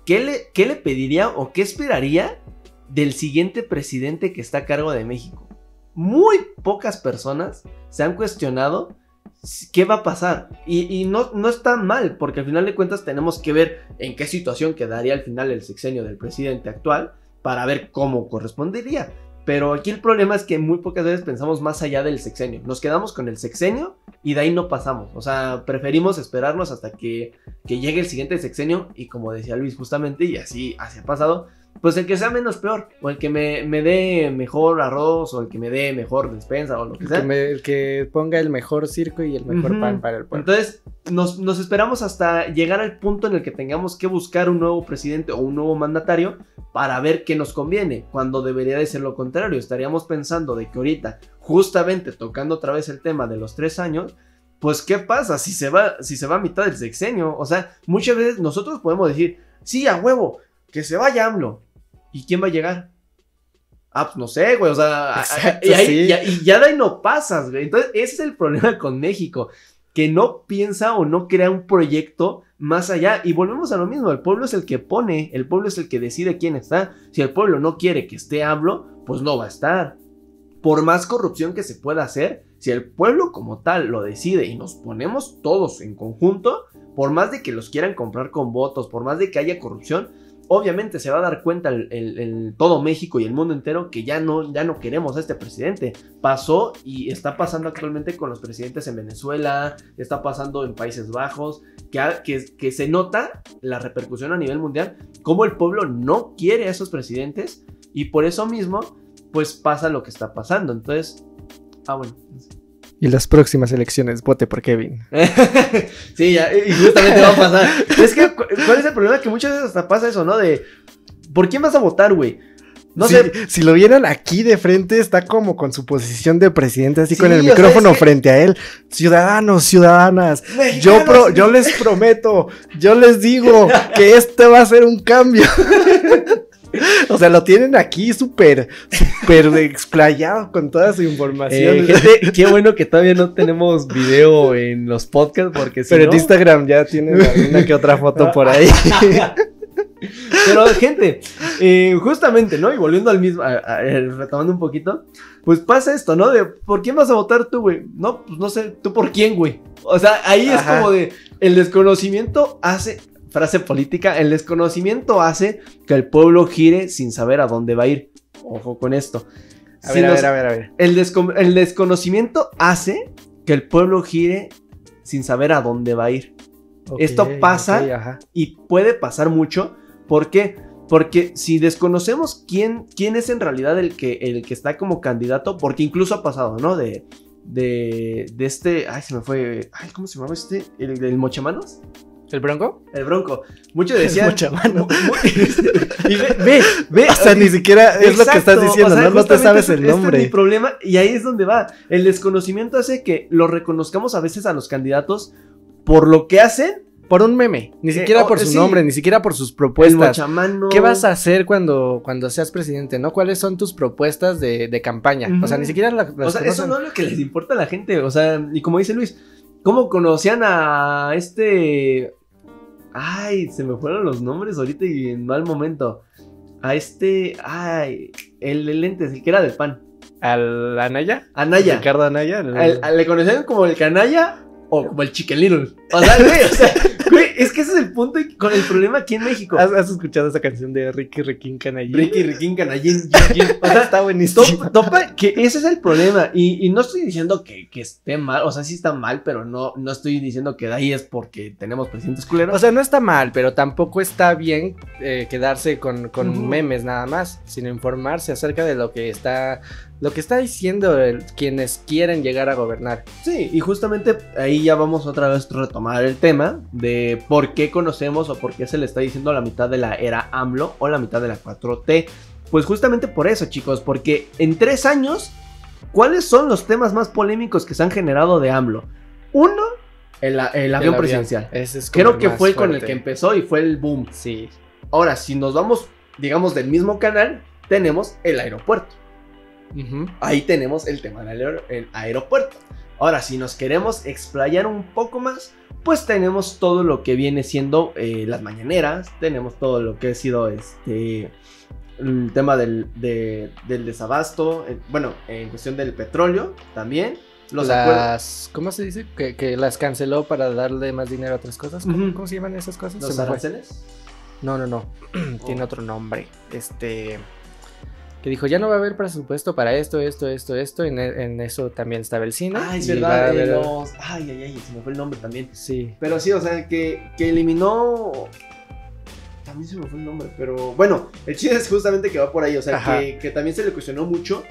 Speaker 6: ¿qué le pediría o qué esperaría del siguiente presidente que está a cargo de México? Muy pocas personas se han cuestionado qué va a pasar. Y no es tan mal, porque al final de cuentas tenemos que ver en qué situación quedaría al final el sexenio del presidente actual para ver cómo correspondería. Pero aquí el problema es que muy pocas veces pensamos más allá del sexenio. Nos quedamos con el sexenio y de ahí no pasamos. O sea, preferimos esperarnos hasta que llegue el siguiente sexenio. Y como decía Luis justamente, y así ha pasado, pues el que sea menos peor. O el que me dé mejor arroz, o el que me dé mejor despensa, o lo que sea.
Speaker 5: El que ponga el mejor circo y el mejor pan para el pueblo.
Speaker 6: Entonces nos esperamos hasta llegar al punto en el que tengamos que buscar un nuevo presidente o un nuevo mandatario para ver qué nos conviene, cuando debería de ser lo contrario. Estaríamos pensando de que ahorita, justamente tocando otra vez el tema de los 3 años, pues ¿qué pasa si se va a mitad del sexenio? O sea, muchas veces nosotros podemos decir, sí, a huevo, que se vaya AMLO. ¿Y quién va a llegar? Pues no sé, güey, o sea,
Speaker 5: exacto,
Speaker 6: y ya de ahí no pasas, güey. Entonces, ese es el problema con México, que no piensa o no crea un proyecto más allá. Y volvemos a lo mismo, el pueblo es el que pone, el pueblo es el que decide quién está. Si el pueblo no quiere que esté AMLO, pues no va a estar. Por más corrupción que se pueda hacer, si el pueblo como tal lo decide y nos ponemos todos en conjunto, por más de que los quieran comprar con votos, por más de que haya corrupción, obviamente se va a dar cuenta todo México y el mundo entero que ya no queremos a este presidente. Pasó y está pasando actualmente con los presidentes en Venezuela, está pasando en Países Bajos, que se nota la repercusión a nivel mundial, como el pueblo no quiere a esos presidentes y por eso mismo, pues pasa lo que está pasando. Entonces, bueno.
Speaker 5: Y las próximas elecciones, vote por Kevin.
Speaker 6: Sí, ya, y justamente va a pasar. Es que, ¿cuál es el problema? Que muchas veces hasta pasa eso, ¿no? De, ¿por quién vas a votar, güey? No sé. Si lo vieran aquí de frente, está como con su posición de presidente, así sí, con el micrófono frente a él. Ciudadanos, ciudadanas, yo les prometo, yo les digo que este va a ser un cambio. O sea, lo tienen aquí súper explayado con toda su información.
Speaker 5: Gente, qué bueno que todavía no tenemos video en los podcasts, porque
Speaker 6: pero en Instagram ya tienen una que otra foto por ahí. Pero, gente, justamente, ¿no? Y volviendo al mismo, retomando un poquito, pues pasa esto, ¿no? De, ¿por quién vas a votar tú, güey? No, pues no sé, ¿tú por quién, güey? O sea, ahí es como de, el desconocimiento hace... Frase política, el desconocimiento hace que el pueblo gire sin saber a dónde va a ir. Ojo con esto. A ver. El desconocimiento hace que el pueblo gire sin saber a dónde va a ir. Okay, esto pasa y puede pasar mucho. ¿Por qué? Porque si desconocemos quién es en realidad el que está como candidato, porque incluso ha pasado, ¿no? De este... Ay, se me fue... Ay, ¿cómo se llamaba este? ¿El Mochamanos?
Speaker 5: ¿El Bronco?
Speaker 6: El Bronco. Muchos decían...
Speaker 5: Y ve. O sea, ni siquiera es lo que estás diciendo, o sea, no te sabes el nombre.
Speaker 6: Este es mi problema, y ahí es donde va. El desconocimiento hace que lo reconozcamos a veces a los candidatos por lo que hacen
Speaker 5: por un meme, ni siquiera por su
Speaker 6: sí.
Speaker 5: nombre, ni siquiera por sus
Speaker 6: El
Speaker 5: propuestas.
Speaker 6: mochamano.
Speaker 5: ¿Qué vas a hacer cuando seas presidente, no? ¿Cuáles son tus propuestas de campaña? O sea, ni siquiera las
Speaker 6: O sea, eso
Speaker 5: conocen.
Speaker 6: no es lo que les importa a la gente. O sea, y como dice Luis, ¿cómo conocían a este? Ay, se me fueron los nombres ahorita y en mal momento. A este, ay, el de lentes, el que era del PAN.
Speaker 5: ¿Al Anaya?
Speaker 6: Anaya.
Speaker 5: Ricardo Anaya.
Speaker 6: ¿Le conocían como el canalla o como el Chicken Little? O sea, güey, es que ese es el punto con el problema aquí en México.
Speaker 5: ¿Has escuchado esa canción de Ricky Riquín Canallín?
Speaker 6: Ricky Riquín Canallín. O sea,
Speaker 5: Está buenísimo.
Speaker 6: topa que ese es el problema. Y no estoy diciendo que esté mal. O sea, sí está mal, pero no estoy diciendo que de ahí es porque tenemos presidentes culeros.
Speaker 5: O sea, no está mal, pero tampoco está bien quedarse con memes nada más, sino informarse acerca de lo que está diciendo quienes quieren llegar a gobernar.
Speaker 6: Sí, y justamente ahí ya vamos otra vez a retomar el tema de por qué conocemos o por qué se le está diciendo la mitad de la era AMLO o la mitad de la 4T. Pues justamente por eso, chicos, porque en 3 años, ¿cuáles son los temas más polémicos que se han generado de AMLO? Uno, el avión presidencial.
Speaker 5: Ese es como
Speaker 6: Creo que
Speaker 5: más
Speaker 6: fue con el
Speaker 5: fuerte.
Speaker 6: que empezó y fue el boom.
Speaker 5: Sí.
Speaker 6: Ahora, si nos vamos, digamos, del mismo canal, tenemos el aeropuerto.
Speaker 5: Ujú.
Speaker 6: Ahí tenemos el tema del aeropuerto. Ahora, si nos queremos explayar un poco más, pues tenemos todo lo que viene siendo las mañaneras, tenemos todo lo que ha sido el tema del desabasto, bueno, en cuestión del petróleo también. Los acuerdos.
Speaker 5: ¿Cómo se dice? Que las canceló para darle más dinero a otras cosas. ¿Cómo,
Speaker 6: Ujú.
Speaker 5: cómo se llaman esas cosas?
Speaker 6: ¿Los
Speaker 5: Se me fue.
Speaker 6: aranceles?
Speaker 5: No. Tiene otro nombre. Que dijo, ya no va a haber presupuesto para esto. En eso también estaba el cine.
Speaker 6: Ah, es
Speaker 5: y va a
Speaker 6: verdad,
Speaker 5: haber-
Speaker 6: Ay, se me fue el nombre también.
Speaker 5: Sí.
Speaker 6: Pero sí, o sea, que eliminó. También se me fue el nombre, pero bueno, el chiste es justamente que va por ahí, o sea,
Speaker 5: Ajá.
Speaker 6: que también se le cuestionó mucho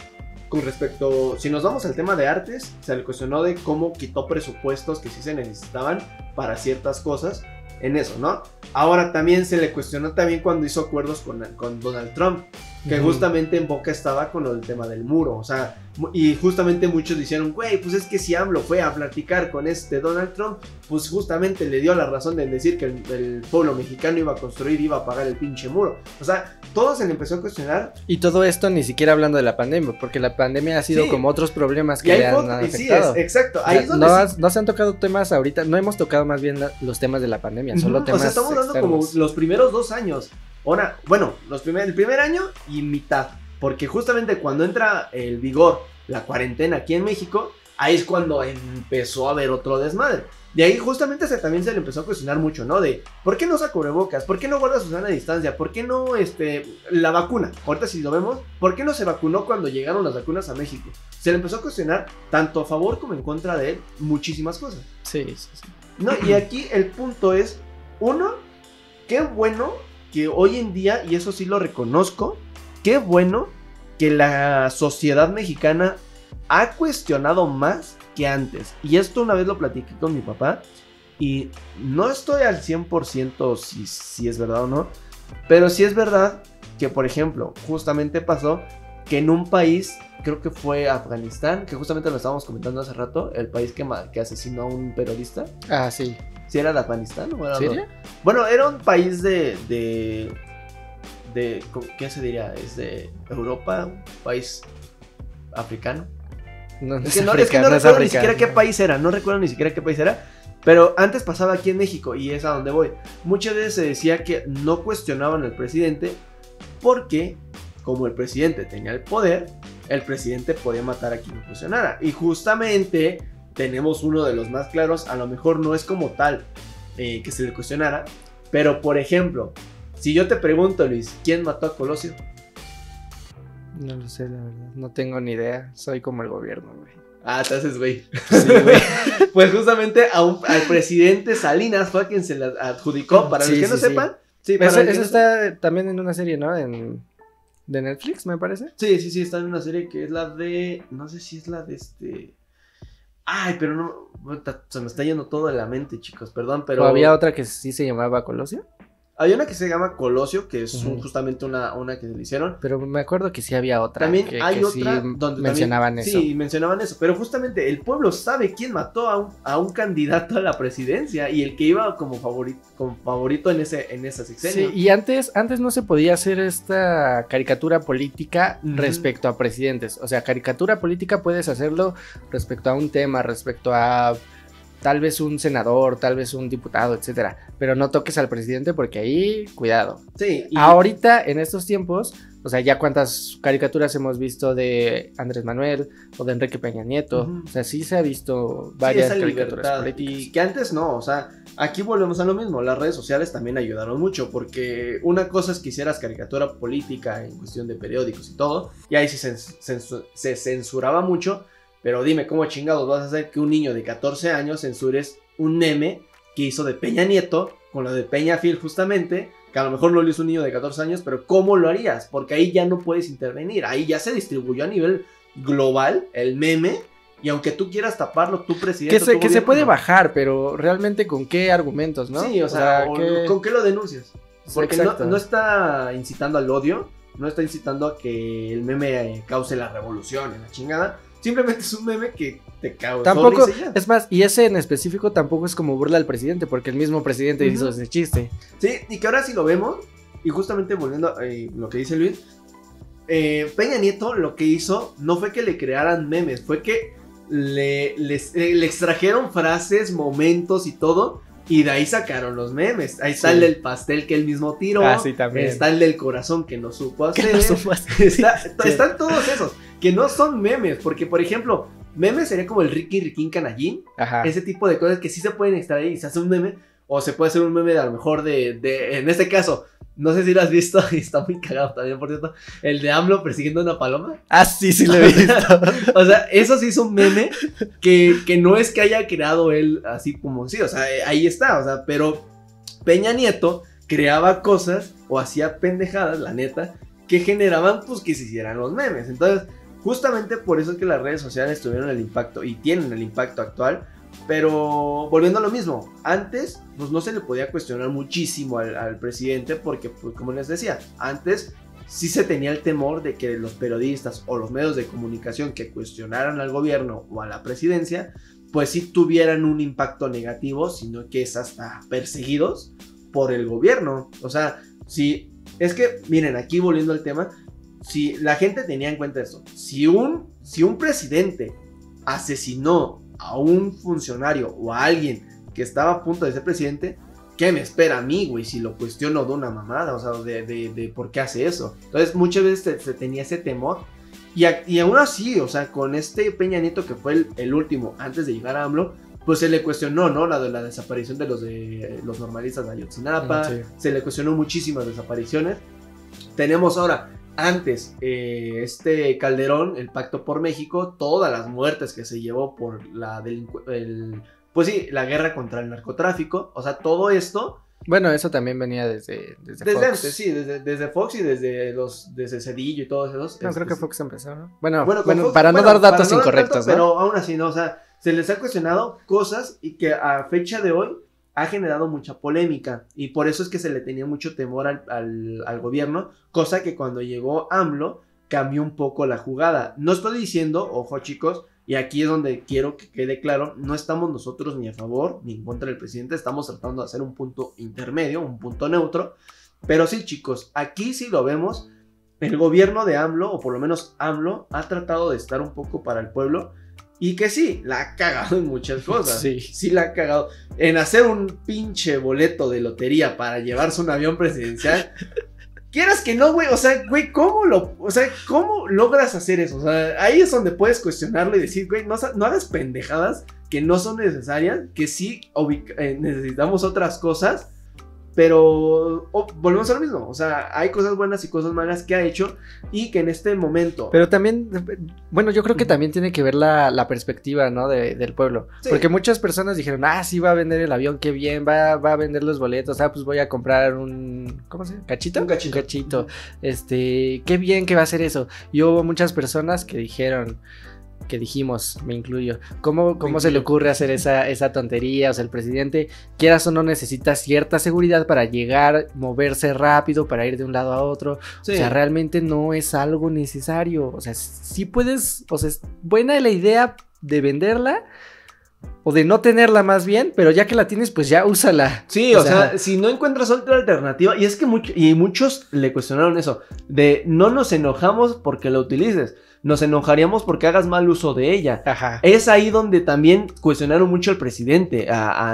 Speaker 6: con respecto, si nos vamos al tema de artes, se le cuestionó de cómo quitó presupuestos que sí se necesitaban para ciertas cosas en eso, ¿no? Ahora también se le cuestionó también cuando hizo acuerdos con Donald Trump, que
Speaker 5: Ujú.
Speaker 6: justamente en boca estaba con el tema del muro, o sea, y justamente muchos dijeron, güey, pues es que si AMLO fue a platicar con Donald Trump, pues justamente le dio la razón de decir que el pueblo mexicano iba a construir, iba a pagar el pinche muro. O sea, todo se le empezó a cuestionar.
Speaker 5: Y todo esto ni siquiera hablando de la pandemia, porque la pandemia ha sido
Speaker 6: Sí.
Speaker 5: como otros problemas
Speaker 6: Y
Speaker 5: que
Speaker 6: ahí
Speaker 5: le han
Speaker 6: sí,
Speaker 5: afectado.
Speaker 6: exacto.
Speaker 5: O
Speaker 6: Ahí
Speaker 5: sea,
Speaker 6: es donde
Speaker 5: no se han tocado temas ahorita, no hemos tocado más bien los temas de la pandemia, solo
Speaker 6: Ujú,
Speaker 5: temas
Speaker 6: o sea, estamos dando como
Speaker 5: externos.
Speaker 6: los primeros 2 años. Ahora, bueno, el primer año y mitad. Porque justamente cuando entra el vigor la cuarentena aquí en México, ahí es cuando empezó a haber otro desmadre. De ahí justamente también se le empezó a cuestionar mucho, ¿no? De, ¿por qué no usa cubrebocas? ¿Por qué no guarda su sana distancia? ¿Por qué no, la vacuna? Ahorita si lo vemos, ¿por qué no se vacunó cuando llegaron las vacunas a México? Se le empezó a cuestionar, tanto a favor como en contra de él, muchísimas cosas.
Speaker 5: Sí.
Speaker 6: No, y aquí el punto es, uno, qué bueno que hoy en día, y eso sí lo reconozco, qué bueno que la sociedad mexicana ha cuestionado más que antes. Y esto una vez lo platiqué con mi papá, y no estoy al 100% si es verdad o no, pero sí es verdad que, por ejemplo, justamente pasó que en un país, creo que fue Afganistán, que justamente lo estábamos comentando hace rato, el país que asesinó a un periodista.
Speaker 5: Ah, sí.
Speaker 6: ¿Si era de Afganistán o era
Speaker 5: ¿Siria?
Speaker 6: Bueno, era un país de ¿qué se diría? ¿Es de Europa? ¿Un país africano?
Speaker 5: No,
Speaker 6: Es que no recuerdo ni siquiera qué país era, pero antes pasaba aquí en México y es a donde voy. Muchas veces se decía que no cuestionaban al presidente porque, como el presidente tenía el poder, el presidente podía matar a quien lo cuestionara. Y justamente tenemos uno de los más claros, a lo mejor no es como tal que se le cuestionara, pero por ejemplo, si yo te pregunto, Luis, ¿quién mató a Colosio?
Speaker 5: No lo sé, la verdad. No tengo ni idea. Soy como el gobierno, güey.
Speaker 6: Ah, te haces güey.
Speaker 5: Sí, güey.
Speaker 6: Pues justamente al presidente Salinas fue a quien se le adjudicó, para
Speaker 5: Sí,
Speaker 6: los que no
Speaker 5: sí, sí.
Speaker 6: sepan. Sí, para los que
Speaker 5: Eso
Speaker 6: no
Speaker 5: está también en una serie, ¿no? De Netflix, me parece.
Speaker 6: Sí, está en una serie que es la de... No sé si es la de Ay, pero no... Se me está yendo todo de la mente, chicos, perdón, pero...
Speaker 5: ¿O había otra que sí se llamaba Colosio?
Speaker 6: Hay una que se llama Colosio, que es justamente una que le hicieron.
Speaker 5: Pero me acuerdo que sí había otra.
Speaker 6: También
Speaker 5: que
Speaker 6: hay otra
Speaker 5: sí
Speaker 6: donde
Speaker 5: mencionaban
Speaker 6: también,
Speaker 5: eso.
Speaker 6: Sí, mencionaban eso. Pero justamente el pueblo sabe quién mató a un candidato a la presidencia y el que iba como favorito en esa sexenio.
Speaker 5: Sí, y antes no se podía hacer esta caricatura política respecto a presidentes. O sea, caricatura política puedes hacerlo respecto a un tema, respecto a tal vez un senador, tal vez un diputado, etcétera. Pero no toques al presidente porque ahí, cuidado.
Speaker 6: Sí.
Speaker 5: Ahorita, en estos tiempos, o sea, ya cuántas caricaturas hemos visto de Andrés Manuel o de Enrique Peña Nieto. O sea, sí se ha visto varias caricaturas políticas.
Speaker 6: Y que antes no, o sea, aquí volvemos a lo mismo. Las redes sociales también ayudaron mucho porque una cosa es que hicieras caricatura política en cuestión de periódicos y todo, y ahí sí se censuraba mucho. Pero dime, ¿cómo chingados vas a hacer que un niño de 14 años censures un meme que hizo de Peña Nieto con lo de Peñafiel justamente? Que a lo mejor no lo hizo un niño de 14 años, pero ¿cómo lo harías? Porque ahí ya no puedes intervenir. Ahí ya se distribuyó a nivel global el meme. Y aunque tú quieras taparlo, tu presidente...
Speaker 5: Que se puede bajar, pero realmente ¿con qué argumentos, no?
Speaker 6: Sí, o sea ¿con qué lo denuncias? Porque no está incitando al odio, no está incitando a que el meme cause la revolución en la chingada. Simplemente es un meme que te causa.
Speaker 5: Tampoco, es más, y ese en específico tampoco es como burla al presidente, porque el mismo presidente hizo ese chiste.
Speaker 6: Sí, y que ahora sí lo vemos, y justamente volviendo a lo que dice Luis, Peña Nieto lo que hizo no fue que le crearan memes, fue que le extrajeron frases, momentos y todo, y de ahí sacaron los memes. Ahí está el del pastel que él mismo tiró.
Speaker 5: Sí, también.
Speaker 6: Está el del corazón que no supo hacer. Están todos esos que no son memes. Porque, por ejemplo, memes sería como el Ricky Canallín.
Speaker 5: Ajá.
Speaker 6: Ese tipo de cosas que sí se pueden extraer y se hace un meme. O se puede hacer un meme de a lo mejor en este caso, no sé si lo has visto, y está muy cagado también, por cierto, el de AMLO persiguiendo a una paloma.
Speaker 5: Ah, sí lo he visto.
Speaker 6: O sea, eso sí es un meme que no es que haya creado él así como, sí, o sea, ahí está, o sea, pero Peña Nieto creaba cosas o hacía pendejadas, la neta, que generaban pues que se hicieran los memes. Entonces, justamente por eso es que las redes sociales tuvieron el impacto y tienen el impacto actual. Pero volviendo a lo mismo, antes pues no se le podía cuestionar muchísimo al presidente porque, pues, como les decía, antes sí se tenía el temor de que los periodistas o los medios de comunicación que cuestionaran al gobierno o a la presidencia, pues sí tuvieran un impacto negativo, sino que es hasta perseguidos por el gobierno. O sea, si es que, miren, aquí volviendo al tema, si la gente tenía en cuenta esto, si un presidente asesinó a un funcionario o a alguien que estaba a punto de ser presidente, ¿qué me espera a mí, güey? Si lo cuestiono de una mamada, o sea, de por qué hace eso. Entonces, muchas veces se tenía ese temor. Y aún así, o sea, con este Peña Nieto, que fue el último antes de llegar a AMLO, pues se le cuestionó, ¿no? La desaparición de los normalistas de Ayotzinapa. Sí. Se le cuestionó muchísimas desapariciones. Tenemos ahora, antes, Calderón, el Pacto por México, todas las muertes que se llevó por pues sí, la guerra contra el narcotráfico, o sea, todo esto.
Speaker 5: Bueno, eso también venía desde Fox.
Speaker 6: Antes, sí, desde Fox y desde Cedillo y todos esos.
Speaker 5: No, creo que Fox empezó, ¿no? Bueno,
Speaker 6: Fox,
Speaker 5: para no dar datos incorrectos, ¿no?
Speaker 6: Pero aún así, ¿no? O sea, se les ha cuestionado cosas y que a fecha de hoy ha generado mucha polémica, y por eso es que se le tenía mucho temor al gobierno, cosa que cuando llegó AMLO cambió un poco la jugada. No estoy diciendo, ojo chicos, y aquí es donde quiero que quede claro, no estamos nosotros ni a favor ni en contra del presidente, estamos tratando de hacer un punto intermedio, un punto neutro, pero sí chicos, aquí sí lo vemos, el gobierno de AMLO, o por lo menos AMLO, ha tratado de estar un poco para el pueblo. Y que sí, la ha cagado en muchas cosas. Sí la ha cagado. En hacer un pinche boleto de lotería para llevarse un avión presidencial. Quieras que no, güey. O sea, güey, ¿cómo logras hacer eso? O sea, ahí es donde puedes cuestionarlo y decir, güey, no hagas pendejadas que no son necesarias. Que sí necesitamos otras cosas. Pero volvemos a lo mismo, o sea, hay cosas buenas y cosas malas que ha hecho y que en este momento...
Speaker 5: Pero también, bueno, yo creo que también tiene que ver la perspectiva, ¿no? del pueblo. Sí. Porque muchas personas dijeron, sí va a vender el avión, qué bien, va a vender los boletos, pues voy a comprar ¿cómo se llama? ¿Cachito?
Speaker 6: Un cachito.
Speaker 5: Qué bien que va a hacer eso. Y hubo muchas personas que dijeron... que dijimos, me incluyo, ¿cómo se le ocurre hacer esa tontería? O sea, el presidente, quieras o no, necesita cierta seguridad para llegar, moverse rápido, para ir de un lado a otro. Sí. O sea, realmente no es algo necesario. O sea, sí puedes, o sea, es buena la idea de venderla, o de no tenerla más bien, pero ya que la tienes, pues ya úsala.
Speaker 6: Sí, o sea, si no encuentras otra alternativa, y es que muchos le cuestionaron eso, de no nos enojamos porque la utilices, nos enojaríamos porque hagas mal uso de ella.
Speaker 5: Ajá.
Speaker 6: Es ahí donde también cuestionaron mucho al presidente,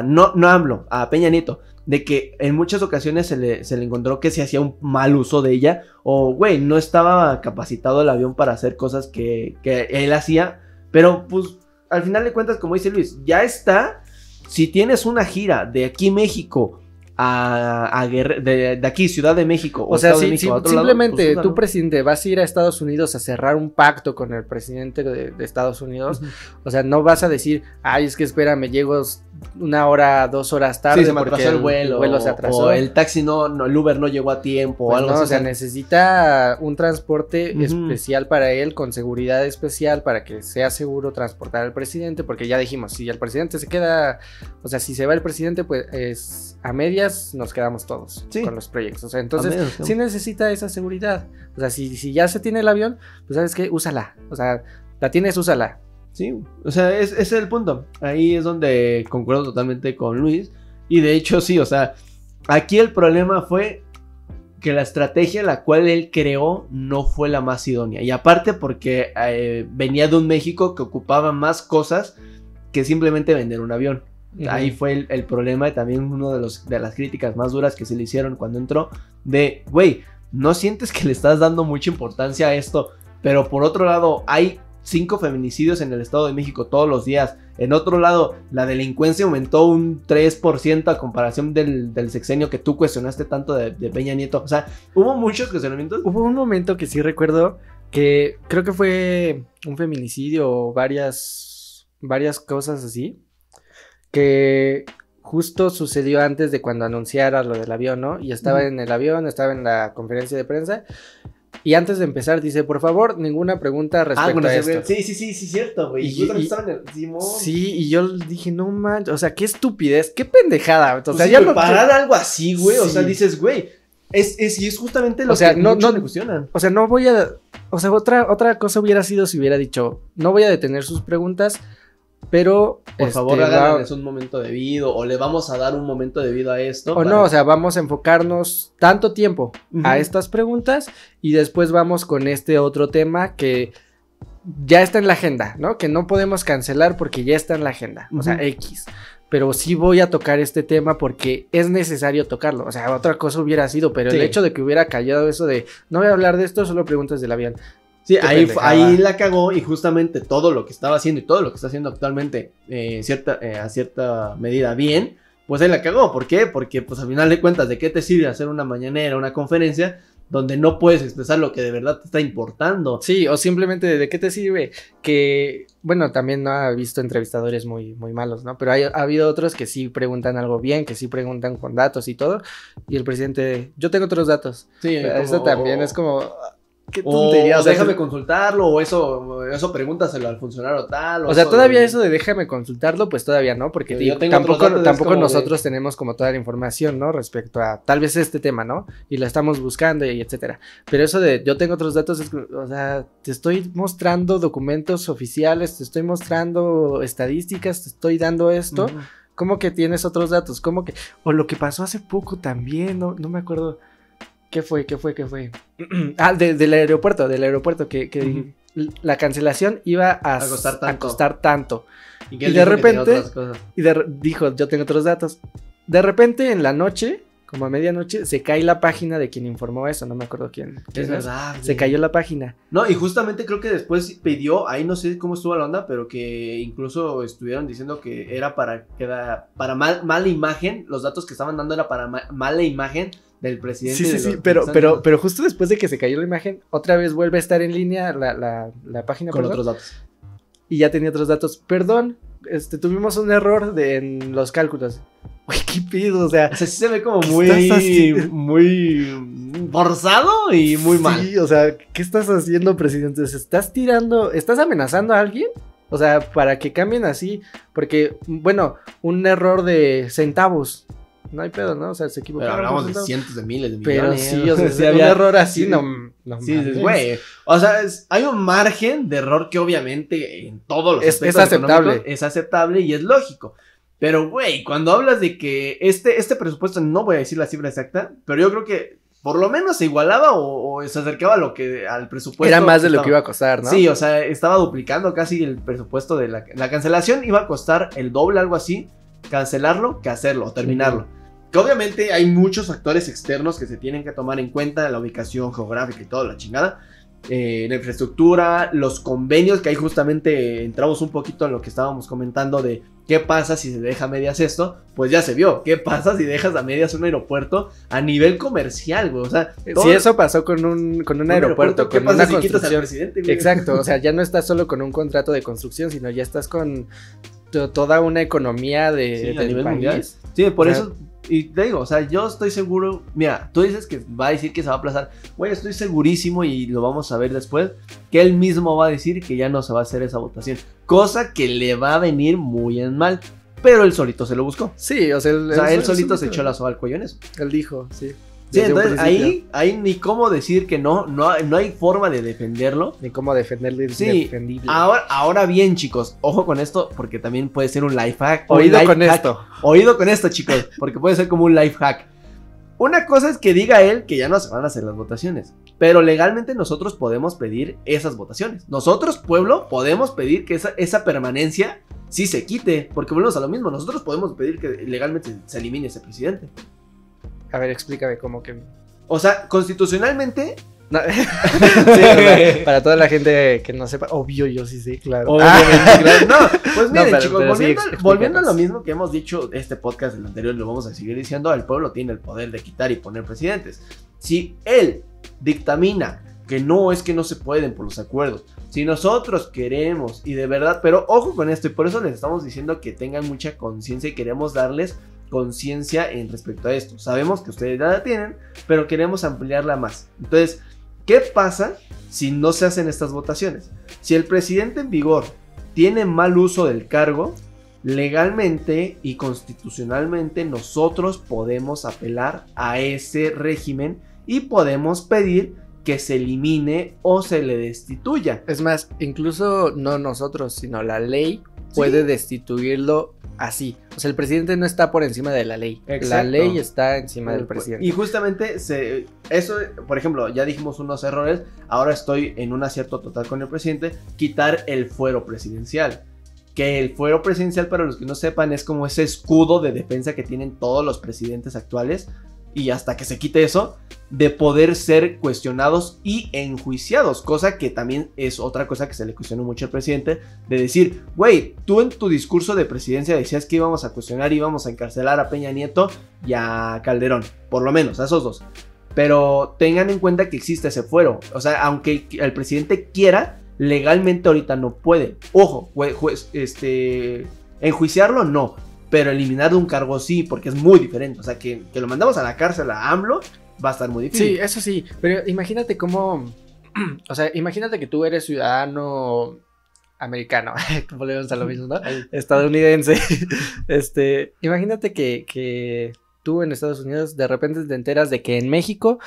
Speaker 6: no AMLO, a Peña Nieto, de que en muchas ocasiones se le encontró que se hacía un mal uso de ella, o güey, no estaba capacitado el avión para hacer cosas que él hacía, pero pues al final de cuentas, como dice Luis, ya está. Si tienes una gira de aquí México de aquí Ciudad de México,
Speaker 5: o sea,
Speaker 6: Estado de
Speaker 5: si
Speaker 6: México, a otro
Speaker 5: simplemente
Speaker 6: lado, pues,
Speaker 5: tú, presidente, vas a ir a Estados Unidos a cerrar un pacto con el presidente de Estados Unidos, o sea, no vas a decir, ay, es que espera, me llego 1 hora, 2 horas tarde,
Speaker 6: sí, se me
Speaker 5: porque
Speaker 6: atrasó el vuelo
Speaker 5: se atrasó,
Speaker 6: o el taxi el Uber no llegó a tiempo,
Speaker 5: pues
Speaker 6: o algo
Speaker 5: no,
Speaker 6: así.
Speaker 5: o sea, necesita un transporte especial para él, con seguridad especial, para que sea seguro transportar al presidente, porque ya dijimos, si el presidente se queda, o sea, si se va el presidente, pues a medias nos quedamos todos con los proyectos. O sea, entonces sí necesita esa seguridad. O sea, si ya se tiene el avión, pues ¿sabes qué? Úsala. O sea, la tienes, úsala.
Speaker 6: Sí, o sea, ese es el punto. Ahí es donde concuerdo totalmente con Luis. Y de hecho, sí, o sea, aquí el problema fue que la estrategia la cual él creó no fue la más idónea. Y aparte porque venía de un México que ocupaba más cosas que simplemente vender un avión. Ahí fue el problema, y también uno de las críticas más duras que se le hicieron cuando entró, de, güey, ¿no sientes que le estás dando mucha importancia a esto? Pero por otro lado, hay 5 feminicidios en el Estado de México todos los días. En otro lado, la delincuencia aumentó un 3% a comparación del sexenio que tú cuestionaste tanto de Peña Nieto. O sea, hubo muchos cuestionamientos.
Speaker 5: Hubo un momento que sí recuerdo, que creo que fue un feminicidio o varias cosas así, que justo sucedió antes de cuando anunciara lo del avión, ¿no? Y estaba en el avión, estaba en la conferencia de prensa, y antes de empezar dice, por favor, ninguna pregunta respecto a esto.
Speaker 6: Sí, cierto, güey.
Speaker 5: Sí, y yo dije, no manches, o sea, qué estupidez, qué pendejada. O sea,
Speaker 6: ya no parar algo así, güey, o sea, dices, güey, es justamente lo que muchos le cuestionan.
Speaker 5: O sea, no voy a, o sea, otra cosa hubiera sido si hubiera dicho, no voy a detener sus preguntas, pero
Speaker 6: por favor háganles un momento debido, o le vamos a dar un momento debido a esto.
Speaker 5: O sea, vamos a enfocarnos tanto tiempo a estas preguntas, y después vamos con este otro tema que ya está en la agenda, ¿no? Que no podemos cancelar porque ya está en la agenda, o sea, X. Pero sí voy a tocar este tema porque es necesario tocarlo. O sea, otra cosa hubiera sido, pero el hecho de que hubiera callado eso de, no voy a hablar de esto, solo preguntas del avión.
Speaker 6: Sí, ahí la cagó, y justamente todo lo que estaba haciendo y todo lo que está haciendo actualmente a cierta medida bien, pues ahí la cagó. ¿Por qué? Porque pues al final de cuentas, ¿de qué te sirve hacer una mañanera, una conferencia donde no puedes expresar lo que de verdad te está importando?
Speaker 5: Sí, o simplemente ¿de qué te sirve? Que, bueno, también no ha visto entrevistadores muy, muy malos, ¿no? Pero ha habido otros que sí preguntan algo bien, que sí preguntan con datos y todo, y el presidente, yo tengo otros datos. Sí, eso también es como...
Speaker 6: Qué tontería, o sea, déjame consultarlo, o eso pregúntaselo al funcionario tal.
Speaker 5: O sea, todavía eso de déjame consultarlo, pues todavía no, porque tampoco nosotros tenemos como toda la información, ¿no? Respecto a tal vez este tema, ¿no? Y lo estamos buscando y etcétera. Pero eso de yo tengo otros datos, o sea, te estoy mostrando documentos oficiales, te estoy mostrando estadísticas, te estoy dando esto. ¿Cómo que tienes otros datos? ¿Cómo que? O lo que pasó hace poco también, no me acuerdo. ¿Qué fue? Del aeropuerto, que la cancelación iba a costar tanto. Y de repente, dijo, yo tengo otros datos. De repente, en la noche, como a medianoche, se cae la página de quien informó eso, no me acuerdo quién.
Speaker 6: Es verdad.
Speaker 5: Se cayó la página.
Speaker 6: No, y justamente creo que después pidió, ahí no sé cómo estuvo la onda, pero que incluso estuvieron diciendo que era para mala imagen, los datos que estaban dando era para mala imagen del presidente.
Speaker 5: Sí, pero justo después de que se cayó la imagen, otra vez vuelve a estar en línea la página.
Speaker 6: Con otros datos.
Speaker 5: Y ya tenía otros datos. Perdón, tuvimos un error en los cálculos. Uy, qué pido, o sea,
Speaker 6: sí se ve como muy, forzado y muy mal.
Speaker 5: Sí, o sea, ¿qué estás haciendo, presidente? ¿Estás amenazando a alguien? O sea, para que cambien así, porque, bueno, un error de centavos, no hay pedo, ¿no? O sea, se
Speaker 6: Pero
Speaker 5: equivocaron.
Speaker 6: hablamos de cientos de miles de
Speaker 5: Pero
Speaker 6: millones.
Speaker 5: sí, o sea,
Speaker 6: Sí,
Speaker 5: un error así,
Speaker 6: sí,
Speaker 5: no
Speaker 6: sí,
Speaker 5: mames.
Speaker 6: güey. O sea, hay un margen de error que obviamente en todos los
Speaker 5: Es
Speaker 6: aspectos
Speaker 5: aceptable.
Speaker 6: económicos es aceptable y es lógico. Pero, güey, cuando hablas de que este presupuesto, no voy a decir la cifra exacta, pero yo creo que por lo menos se igualaba o se acercaba a lo que al presupuesto.
Speaker 5: Era más de lo
Speaker 6: estaba.
Speaker 5: que iba a costar, ¿no?
Speaker 6: Sí, o sea, estaba duplicando casi el presupuesto de la cancelación. Iba a costar el doble, algo así, cancelarlo que hacerlo, terminarlo. Que obviamente hay muchos factores externos que se tienen que tomar en cuenta, la ubicación geográfica y toda la chingada. La infraestructura, los convenios, que ahí justamente entramos un poquito en lo que estábamos comentando de qué pasa si se deja a medias esto, pues ya se vio. ¿Qué pasa si dejas a medias un aeropuerto a nivel comercial, güey? O sea,
Speaker 5: si eso pasó con un aeropuerto,
Speaker 6: ¿qué
Speaker 5: con
Speaker 6: pasa
Speaker 5: una
Speaker 6: si quitas al
Speaker 5: construcción.
Speaker 6: presidente, güey?
Speaker 5: Exacto, o sea, ya no estás solo con un contrato de construcción, sino ya estás con toda una economía
Speaker 6: Sí,
Speaker 5: del
Speaker 6: a nivel
Speaker 5: país.
Speaker 6: mundial. Sí, por
Speaker 5: O sea,
Speaker 6: eso, y te digo, o sea, yo estoy seguro, mira, tú dices que va a decir que se va a aplazar, güey, estoy segurísimo y lo vamos a ver después, que él mismo va a decir que ya no se va a hacer esa votación, cosa que le va a venir muy en mal, pero él solito se lo buscó.
Speaker 5: Sí, o sea,
Speaker 6: Él solito se echó la soga al cuello en eso.
Speaker 5: Él dijo, sí.
Speaker 6: Sí,
Speaker 5: Desde un
Speaker 6: entonces
Speaker 5: principio.
Speaker 6: ahí ni cómo decir que no hay forma de defenderlo.
Speaker 5: Ni cómo defenderle
Speaker 6: Sí,
Speaker 5: indefendible.
Speaker 6: ahora bien, chicos, ojo con esto, porque también puede ser un life hack.
Speaker 5: Oído
Speaker 6: un life
Speaker 5: con
Speaker 6: hack.
Speaker 5: esto.
Speaker 6: Oído con esto, chicos, porque puede ser como un life hack. Una cosa es que diga él que ya no se van a hacer las votaciones, pero legalmente nosotros podemos pedir esas votaciones. Nosotros, pueblo, podemos pedir que esa permanencia sí se quite, porque volvemos a lo mismo. Nosotros podemos pedir que legalmente se elimine ese presidente.
Speaker 5: A ver, explícame cómo que...
Speaker 6: O sea, constitucionalmente...
Speaker 5: No. Sí, o sea, para toda la gente que no sepa, obvio, yo sí sé, claro.
Speaker 6: Obviamente, claro. No, pues miren,
Speaker 5: pero-
Speaker 6: chicos,
Speaker 5: pero sí,
Speaker 6: volviendo a
Speaker 5: explícanos.
Speaker 6: lo mismo que hemos dicho este podcast, el anterior, lo vamos a seguir diciendo, el pueblo tiene el poder de quitar y poner presidentes. Si él dictamina que no es que no se pueden por los acuerdos, si nosotros queremos y de verdad, pero ojo con esto, y por eso les estamos diciendo que tengan mucha conciencia y queremos darles conciencia en respecto a esto. Sabemos que ustedes ya la tienen, pero queremos ampliarla más. Entonces, ¿qué pasa si no se hacen estas votaciones? Si el presidente en vigor tiene mal uso del cargo, legalmente y constitucionalmente nosotros podemos apelar a ese régimen y podemos pedir que se elimine o se le destituya.
Speaker 5: Es más, incluso no nosotros, sino la ley puede destituirlo así. O sea, el presidente no está por encima de la ley. La
Speaker 6: Exacto.
Speaker 5: ley está encima del presidente.
Speaker 6: Y justamente eso, por ejemplo, ya dijimos unos errores, ahora estoy en un acierto total con el presidente, quitar el fuero presidencial. Que el fuero presidencial, para los que no sepan, es como ese escudo de defensa que tienen todos los presidentes actuales. Y hasta que se quite eso, de poder ser cuestionados y enjuiciados, cosa que también es otra cosa que se le cuestionó mucho al presidente, de decir, güey, tú en tu discurso de presidencia decías que íbamos a cuestionar, íbamos a encarcelar a Peña Nieto y a Calderón, por lo menos, a esos dos, pero tengan en cuenta que existe ese fuero, o sea, aunque el presidente quiera, legalmente ahorita no puede, ojo, enjuiciarlo no, pero eliminar de un cargo sí, porque es muy diferente. O sea, que lo mandamos a la cárcel a AMLO va a estar muy difícil.
Speaker 5: Sí, eso sí, pero imagínate cómo... O sea, imagínate que tú eres ciudadano americano, volvemos a lo mismo, ¿no? Estadounidense. Imagínate que tú en Estados Unidos de repente te enteras de que en México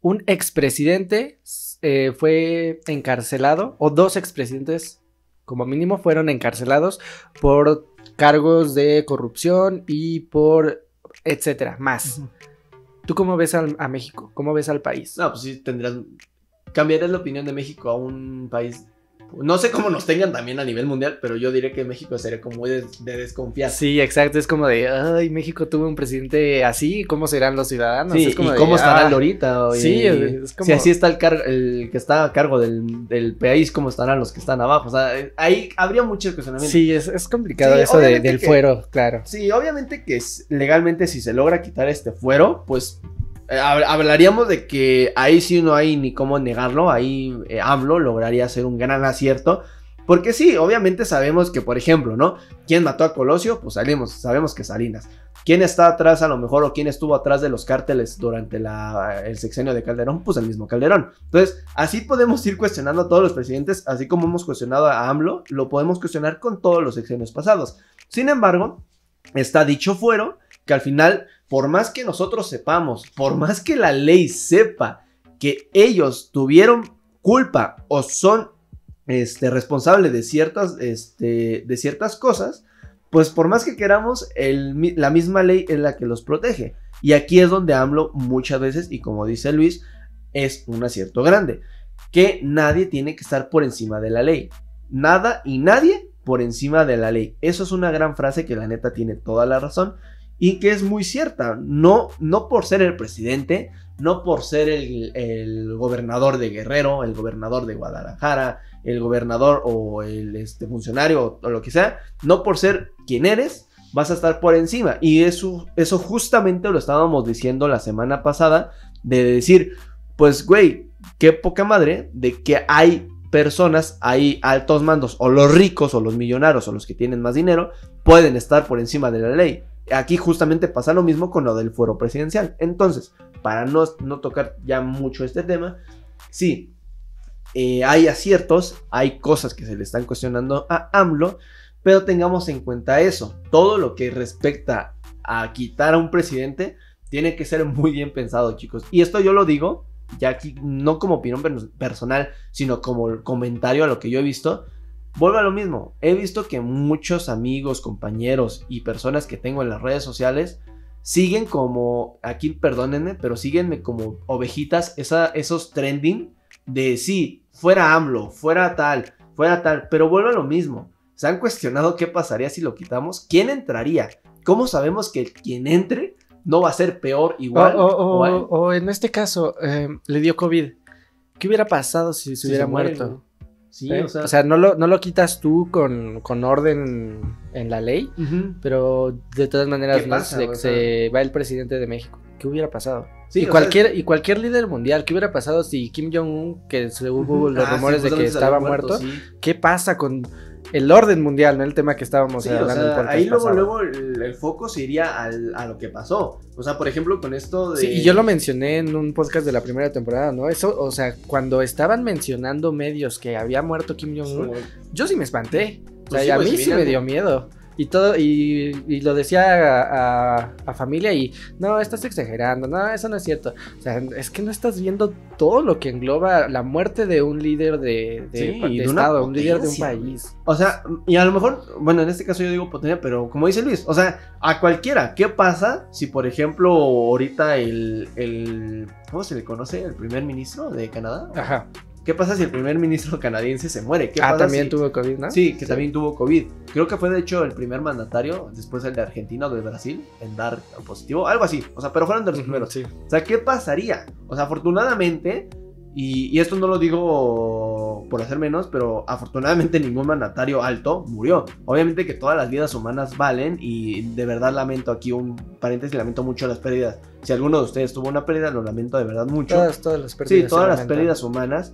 Speaker 5: un expresidente fue encarcelado, o dos expresidentes como mínimo fueron encarcelados por cargos de corrupción y por etcétera, más. Uh-huh. ¿Tú cómo ves a México? ¿Cómo ves al país?
Speaker 6: No, pues sí cambiarías la opinión de México a un país, no sé cómo nos tengan también a nivel mundial, pero yo diré que México sería como de desconfiar.
Speaker 5: Sí, exacto, es como de, ay, México tuvo un presidente así, ¿cómo serán los ciudadanos?
Speaker 6: Sí,
Speaker 5: es como
Speaker 6: y cómo estarán ahorita.
Speaker 5: Sí, es como...
Speaker 6: Si así está el que está a cargo del país, ¿cómo estarán los que están abajo? O sea, ahí habría muchos cuestionamientos.
Speaker 5: Sí, es complicado
Speaker 6: sí,
Speaker 5: eso del fuero, claro.
Speaker 6: Sí, obviamente que legalmente si se logra quitar este fuero, pues... hablaríamos de que ahí sí no hay ni cómo negarlo, ahí AMLO lograría hacer un gran acierto Porque sí, obviamente sabemos que, por ejemplo, ¿no? ¿Quién mató a Colosio? Pues sabemos que Salinas. ¿Quién está atrás a lo mejor o quién estuvo atrás de los cárteles durante el sexenio de Calderón? Pues el mismo Calderón. Entonces, así podemos ir cuestionando a todos los presidentes, así como hemos cuestionado a AMLO, lo podemos cuestionar con todos los sexenios pasados. Sin embargo, está dicho fuero que al final, por más que nosotros sepamos, por más que la ley sepa que ellos tuvieron culpa o son responsables de ciertas cosas, pues por más que queramos, la misma ley es la que los protege. Y aquí es donde AMLO muchas veces, y como dice Luis, es un acierto grande, que nadie tiene que estar por encima de la ley. Nada y nadie por encima de la ley. Eso es una gran frase que la neta tiene toda la razón y que es muy cierta. No por ser el presidente, no por ser el gobernador de Guerrero, el gobernador de Guadalajara, el gobernador o el funcionario o lo que sea, no por ser quien eres, vas a estar por encima. Y eso justamente lo estábamos diciendo la semana pasada, de decir, pues güey, qué poca madre de que hay personas, hay altos mandos, o los ricos, o los millonarios, o los que tienen más dinero, pueden estar por encima de la ley. Aquí justamente pasa lo mismo con lo del fuero presidencial. Entonces, para no tocar ya mucho este tema, sí, hay aciertos, hay cosas que se le están cuestionando a AMLO, pero tengamos en cuenta eso. Todo lo que respecta a quitar a un presidente tiene que ser muy bien pensado, chicos. Y esto yo lo digo, ya aquí no como opinión personal, sino como comentario a lo que yo he visto. Vuelvo a lo mismo, he visto que muchos amigos, compañeros y personas que tengo en las redes sociales siguen como, aquí perdónenme, pero síguenme como ovejitas, esos trending de sí, fuera AMLO, fuera tal, pero vuelvo a lo mismo. ¿Se han cuestionado qué pasaría si lo quitamos? ¿Quién entraría? ¿Cómo sabemos que quien entre no va a ser peor, igual?
Speaker 5: O en este caso, le dio COVID. ¿Qué hubiera pasado si se hubiera muerto?
Speaker 6: Sí,
Speaker 5: o sea, no lo quitas tú con orden en la ley, pero de todas maneras se va el presidente de México. ¿Qué hubiera pasado? Sí, y cualquier líder mundial, ¿qué hubiera pasado si Kim Jong-un, que hubo los rumores de que estaba muerto, ¿qué pasa con el orden mundial, no el tema que estábamos hablando?
Speaker 6: O sea, ahí luego el foco se iría a lo que pasó. O sea, por ejemplo, con esto de...
Speaker 5: Sí, y yo lo mencioné en un podcast de la primera temporada, ¿no? Eso, o sea, cuando estaban mencionando medios que había muerto Kim Jong-un, yo sí me espanté. O sea, a mí sí me dio miedo. Y todo, y lo decía a familia y no, estás exagerando, no, eso no es cierto. O sea, es que no estás viendo todo lo que engloba la muerte de un líder de estado, un líder de un país.
Speaker 6: O sea, y a lo mejor, bueno, en este caso yo digo potencia, pero como dice Luis, o sea, a cualquiera, ¿qué pasa si por ejemplo ahorita ¿cómo se le conoce? El primer ministro de Canadá.
Speaker 5: Ajá.
Speaker 6: ¿Qué pasa si el primer ministro canadiense se muere? ¿Qué pasa
Speaker 5: también tuvo COVID, ¿no?
Speaker 6: Sí, también tuvo COVID. Creo que fue de hecho el primer mandatario, después el de Argentina o de Brasil, en dar positivo, algo así. O sea, pero fueron de los primeros.
Speaker 5: Sí.
Speaker 6: O sea, ¿qué pasaría? O sea, afortunadamente, y esto no lo digo por hacer menos, pero afortunadamente ningún mandatario alto murió. Obviamente que todas las vidas humanas valen y de verdad lamento aquí un paréntesis, lamento mucho las pérdidas. Si alguno de ustedes tuvo una pérdida, lo lamento de verdad mucho.
Speaker 5: Todas las pérdidas.
Speaker 6: Sí, todas las pérdidas humanas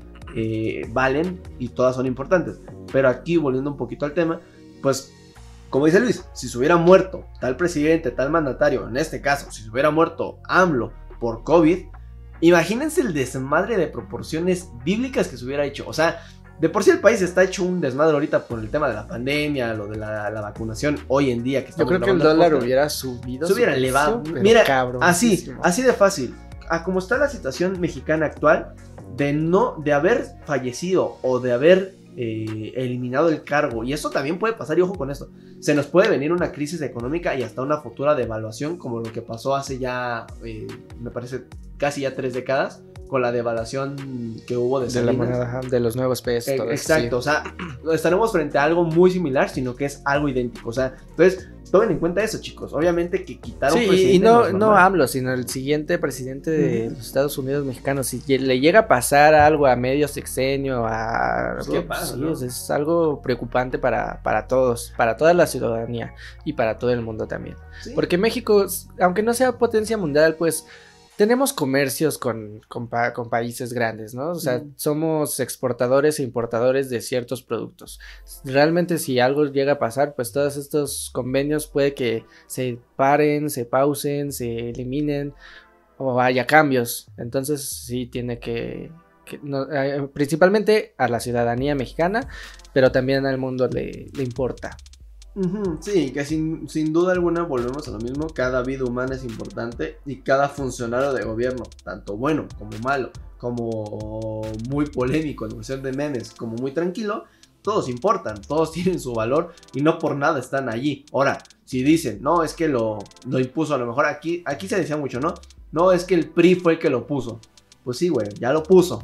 Speaker 6: valen y todas son importantes. Pero aquí, volviendo un poquito al tema, pues, como dice Luis, si se hubiera muerto tal presidente, tal mandatario, en este caso, si se hubiera muerto AMLO por COVID, imagínense el desmadre de proporciones bíblicas que se hubiera hecho. O sea, de por sí el país está hecho un desmadre ahorita por el tema de la pandemia, lo de la vacunación hoy en día.
Speaker 5: Yo creo que el dólar hubiera subido.
Speaker 6: Se hubiera elevado. Mira, así de fácil. A como está la situación mexicana actual, de haber fallecido o de haber eliminado el cargo, y eso también puede pasar, y ojo con esto, se nos puede venir una crisis económica y hasta una futura devaluación, como lo que pasó hace ya, me parece, casi ya 3 décadas, con la devaluación que hubo de
Speaker 5: la moneda, de los nuevos pesos.
Speaker 6: Exacto, sí. O sea, estaremos frente a algo muy similar, sino que es algo idéntico. O sea, entonces, tomen en cuenta eso, chicos. Obviamente que quitar un presidente.
Speaker 5: Y no AMLO, sino el siguiente presidente de los Estados Unidos mexicanos. Si le llega a pasar algo a medio sexenio,
Speaker 6: pues, ¿qué pasa,
Speaker 5: sí,
Speaker 6: no?
Speaker 5: Es algo preocupante para todos, para toda la ciudadanía y para todo el mundo también. Sí. Porque México, aunque no sea potencia mundial, pues tenemos comercios con países grandes, ¿no? O sea, somos exportadores e importadores de ciertos productos. Realmente si algo llega a pasar, pues todos estos convenios puede que se paren, se pausen, se eliminen o haya cambios. Entonces sí tiene que principalmente a la ciudadanía mexicana, pero también al mundo le importa.
Speaker 6: Sí, que sin duda alguna volvemos a lo mismo. Cada vida humana es importante y cada funcionario de gobierno, tanto bueno como malo, como muy polémico en cuestión de memes, como muy tranquilo, todos importan, todos tienen su valor y no por nada están allí. Ahora, si dicen, no, es que lo impuso, a lo mejor aquí se decía mucho, ¿no? No, es que el PRI fue el que lo puso. Pues sí, güey, ya lo puso.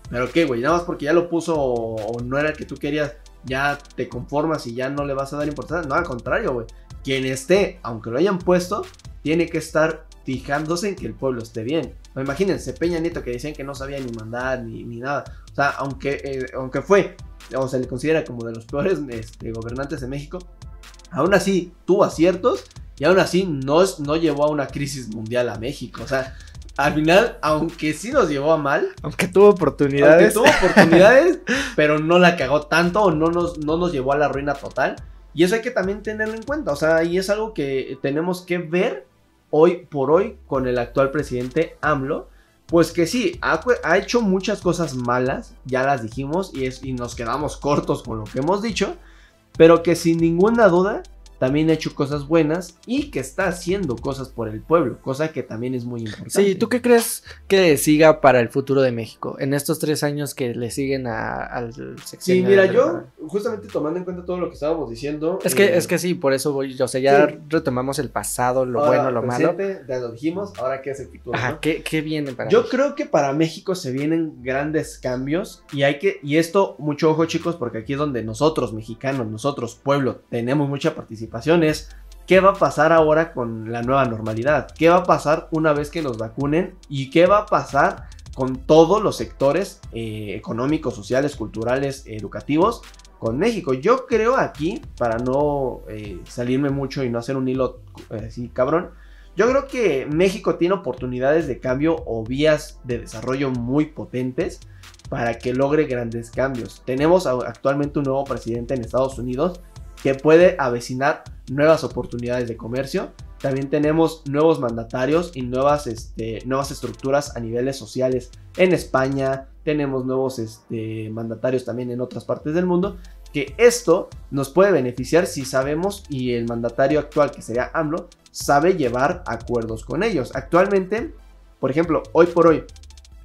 Speaker 6: ¿Pero qué, güey? Nada más porque ya lo puso o no era el que tú querías, ya te conformas y ya no le vas a dar importancia. No, al contrario, güey. Quien esté, aunque lo hayan puesto, tiene que estar fijándose en que el pueblo esté bien. No, imagínense, Peña Nieto, que decían que no sabía ni mandar ni nada. O sea, aunque fue, o se le considera como de los peores gobernantes de México, aún así tuvo aciertos y aún así no llevó a una crisis mundial a México. O sea, al final, aunque sí nos llevó a mal,
Speaker 5: aunque tuvo oportunidades,
Speaker 6: pero no la cagó tanto o no nos llevó a la ruina total. Y eso hay que también tenerlo en cuenta. O sea, y es algo que tenemos que ver hoy por hoy con el actual presidente AMLO. Pues que sí, ha hecho muchas cosas malas, ya las dijimos, y nos quedamos cortos con lo que hemos dicho. Pero que sin ninguna duda también ha hecho cosas buenas y que está haciendo cosas por el pueblo, cosa que también es muy importante.
Speaker 5: Sí, ¿tú qué crees que siga para el futuro de México en estos 3 años que le siguen al sexenio?
Speaker 6: Sí, mira, yo justamente tomando en cuenta todo lo que estábamos diciendo.
Speaker 5: Es que sí, por eso voy, o sea, ya retomamos el pasado, lo ahora, bueno, lo malo.
Speaker 6: Ya lo dijimos, ahora qué es el futuro.
Speaker 5: Ajá, ¿no? ¿Qué viene para
Speaker 6: Yo
Speaker 5: México?
Speaker 6: creo que para México se vienen grandes cambios y esto, mucho ojo chicos, porque aquí es donde nosotros mexicanos, nosotros pueblo, tenemos mucha participación. Es ¿qué va a pasar ahora con la nueva normalidad? ¿Qué va a pasar una vez que nos vacunen? ¿Y qué va a pasar con todos los sectores económicos, sociales, culturales, educativos con México? Yo creo aquí, para no salirme mucho y no hacer un hilo así cabrón, yo creo que México tiene oportunidades de cambio o vías de desarrollo muy potentes para que logre grandes cambios. Tenemos actualmente un nuevo presidente en Estados Unidos que puede avecinar nuevas oportunidades de comercio. También tenemos nuevos mandatarios y nuevas estructuras a niveles sociales en España. Tenemos nuevos mandatarios también en otras partes del mundo. Que esto nos puede beneficiar si sabemos, y el mandatario actual, que sería AMLO, sabe llevar acuerdos con ellos. Actualmente, por ejemplo, hoy por hoy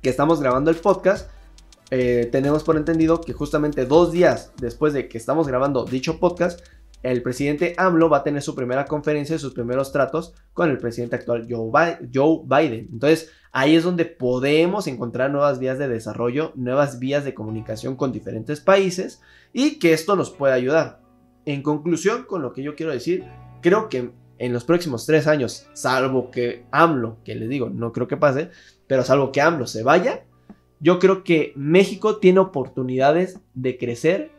Speaker 6: que estamos grabando el podcast, tenemos por entendido que justamente 2 días después de que estamos grabando dicho podcast, el presidente AMLO va a tener su primera conferencia, sus primeros tratos con el presidente actual Joe Biden. Entonces ahí es donde podemos encontrar nuevas vías de desarrollo, nuevas vías de comunicación con diferentes países y que esto nos puede ayudar. En conclusión, con lo que yo quiero decir, creo que en los próximos 3 años, salvo que AMLO, que les digo, no creo que pase, pero salvo que AMLO se vaya, yo creo que México tiene oportunidades de crecer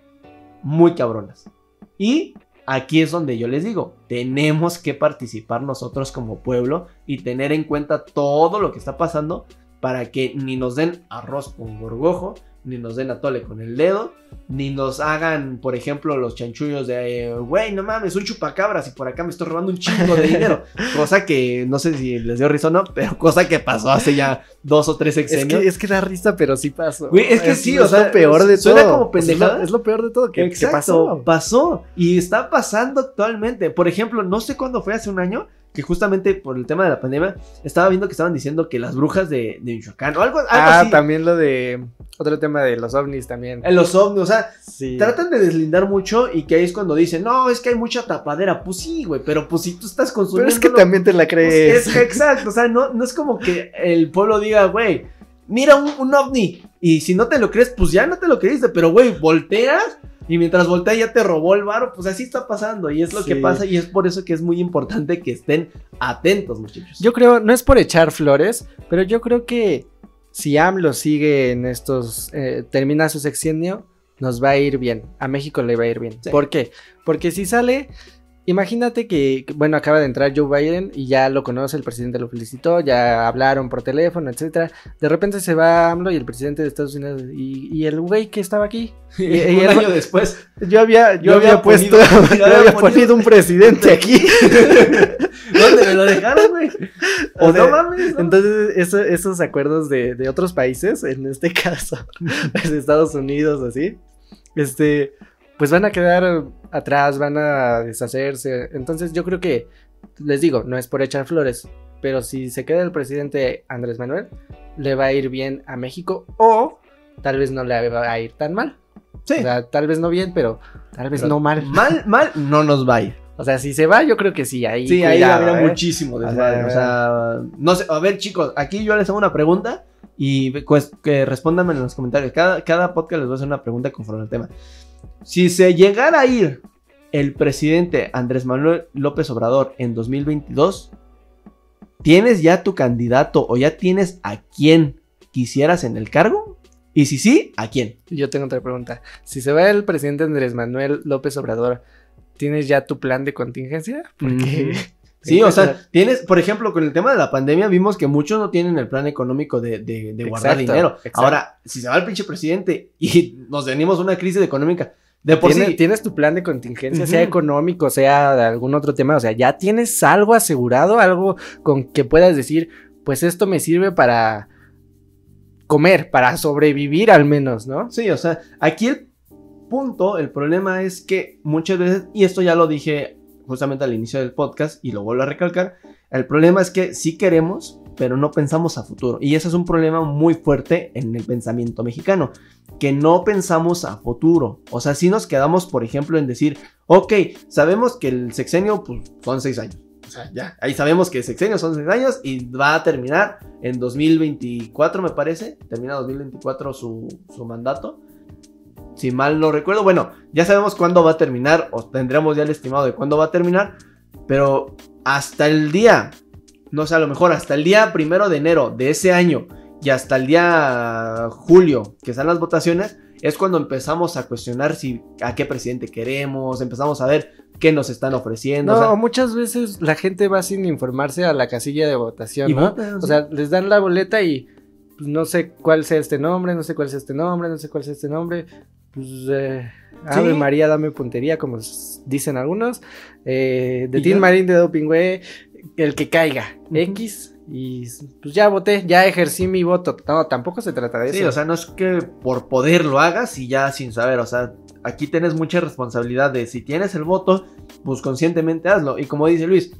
Speaker 6: muy cabronas. Y aquí es donde yo les digo, tenemos que participar nosotros como pueblo y tener en cuenta todo lo que está pasando para que ni nos den arroz con gorgojo, ni nos den atole con el dedo, ni nos hagan, por ejemplo, los chanchullos de, güey, no mames, un chupacabras y por acá me estoy robando un chingo de dinero. Cosa que, no sé si les dio risa o no, pero cosa que pasó hace ya 2 o 3 sexenios.
Speaker 5: Es que da risa, pero sí pasó.
Speaker 6: Güey, es que sí, o sea,
Speaker 5: es lo peor de
Speaker 6: suena
Speaker 5: todo.
Speaker 6: Como pendejada.
Speaker 5: Es lo peor de todo, que
Speaker 6: pasó. Y está pasando actualmente. Por ejemplo, no sé cuándo fue, hace un año, que justamente por el tema de la pandemia, estaba viendo que estaban diciendo que las brujas de Michoacán o algo así.
Speaker 5: También lo de otro tema de los ovnis también.
Speaker 6: En los ovnis, o sea,
Speaker 5: sí.
Speaker 6: Tratan de deslindar mucho y que ahí es cuando dicen, no, es que hay mucha tapadera. Pues sí, güey, pero pues si tú estás consumiendo.
Speaker 5: Pero es que también te la crees.
Speaker 6: Pues es que exacto, o sea, no es como que el pueblo diga, güey, mira un ovni. Y si no te lo crees, pues ya no te lo creíste, pero güey, volteas. Y mientras voltea ya te robó el varo, pues así está pasando y es lo que pasa y es por eso que es muy importante que estén atentos, muchachos.
Speaker 5: Yo creo, no es por echar flores, pero yo creo que si AMLO sigue en estos, termina su sexenio, nos va a ir bien, a México le va a ir bien. Sí. ¿Por qué? Porque si sale, imagínate que, bueno, acaba de entrar Joe Biden y ya lo conoce, el presidente lo felicitó, ya hablaron por teléfono, etcétera. De repente se va AMLO y el presidente de Estados Unidos y el güey que estaba aquí.
Speaker 6: Y un año después.
Speaker 5: Yo había ponido un presidente aquí.
Speaker 6: ¿Dónde me lo dejaron, güey?
Speaker 5: O sea,
Speaker 6: no mames. ¿No?
Speaker 5: Entonces, esos acuerdos de otros países, en este caso, de Estados Unidos, así, pues van a quedar atrás, van a deshacerse. Entonces yo creo que, les digo, no es por echar flores, pero si se queda el presidente Andrés Manuel, le va a ir bien a México, o tal vez no le va a ir tan mal.
Speaker 6: Sí.
Speaker 5: O sea, tal vez no bien, pero tal vez no mal.
Speaker 6: Mal no nos va a ir.
Speaker 5: O sea, si se va, yo creo que sí, ahí
Speaker 6: sí,
Speaker 5: cuidado,
Speaker 6: ahí habrá muchísimo desmadre. O sea, no sé, a ver, chicos, aquí yo les hago una pregunta y pues que respóndanme en los comentarios. Cada podcast les voy a hacer una pregunta conforme al tema. Si se llegara a ir el presidente Andrés Manuel López Obrador en 2022, ¿tienes ya tu candidato o ya tienes a quién quisieras en el cargo? Y si sí, ¿a quién?
Speaker 5: Yo tengo otra pregunta. Si se va el presidente Andrés Manuel López Obrador, ¿tienes ya tu plan de contingencia? Porque...
Speaker 6: Sí, o sea, tienes, por ejemplo, con el tema de la pandemia, vimos que muchos no tienen el plan económico de guardar dinero. Exacto. Ahora, si se va el pinche presidente y nos venimos a una crisis económica, de por sí...
Speaker 5: ¿Tienes tu plan de contingencia, sea económico, sea de algún otro tema? O sea, ¿ya tienes algo asegurado? Algo con que puedas decir, pues esto me sirve para comer, para sobrevivir al menos, ¿no?
Speaker 6: Sí, o sea, aquí el problema es que muchas veces, y esto ya lo dije justamente al inicio del podcast y lo vuelvo a recalcar, el problema es que sí queremos, pero no pensamos a futuro, y ese es un problema muy fuerte en el pensamiento mexicano, que no pensamos a futuro. O sea, si nos quedamos, por ejemplo, en decir, ok, sabemos que el sexenio pues, son 6 años, o sea, ya, ahí sabemos que el sexenio son 6 años y va a terminar en 2024, me parece, termina 2024 su mandato. Si mal no recuerdo, bueno, ya sabemos cuándo va a terminar, o tendremos ya el estimado de cuándo va a terminar, pero hasta el día, no sé, a lo mejor hasta el día 1 de enero de ese año y hasta el día julio, que están las votaciones, es cuando empezamos a cuestionar a qué presidente queremos, empezamos a ver qué nos están ofreciendo.
Speaker 5: No,
Speaker 6: o sea,
Speaker 5: muchas veces la gente va sin informarse a la casilla de votación, ¿no?
Speaker 6: Votan,
Speaker 5: o sea, les dan la boleta y pues, no sé cuál sea este nombre, no sé cuál sea este nombre, no sé cuál sea este nombre... Pues, Ave María, dame puntería, como dicen algunos. De Tin Marín de Doping, güey. El que caiga. X. Y pues ya voté, ya ejercí mi voto. No, tampoco se trata de eso.
Speaker 6: Sí, o sea, no es que por poder lo hagas y ya sin saber. O sea, aquí tienes mucha responsabilidad de si tienes el voto, pues conscientemente hazlo. Y como dice Luis,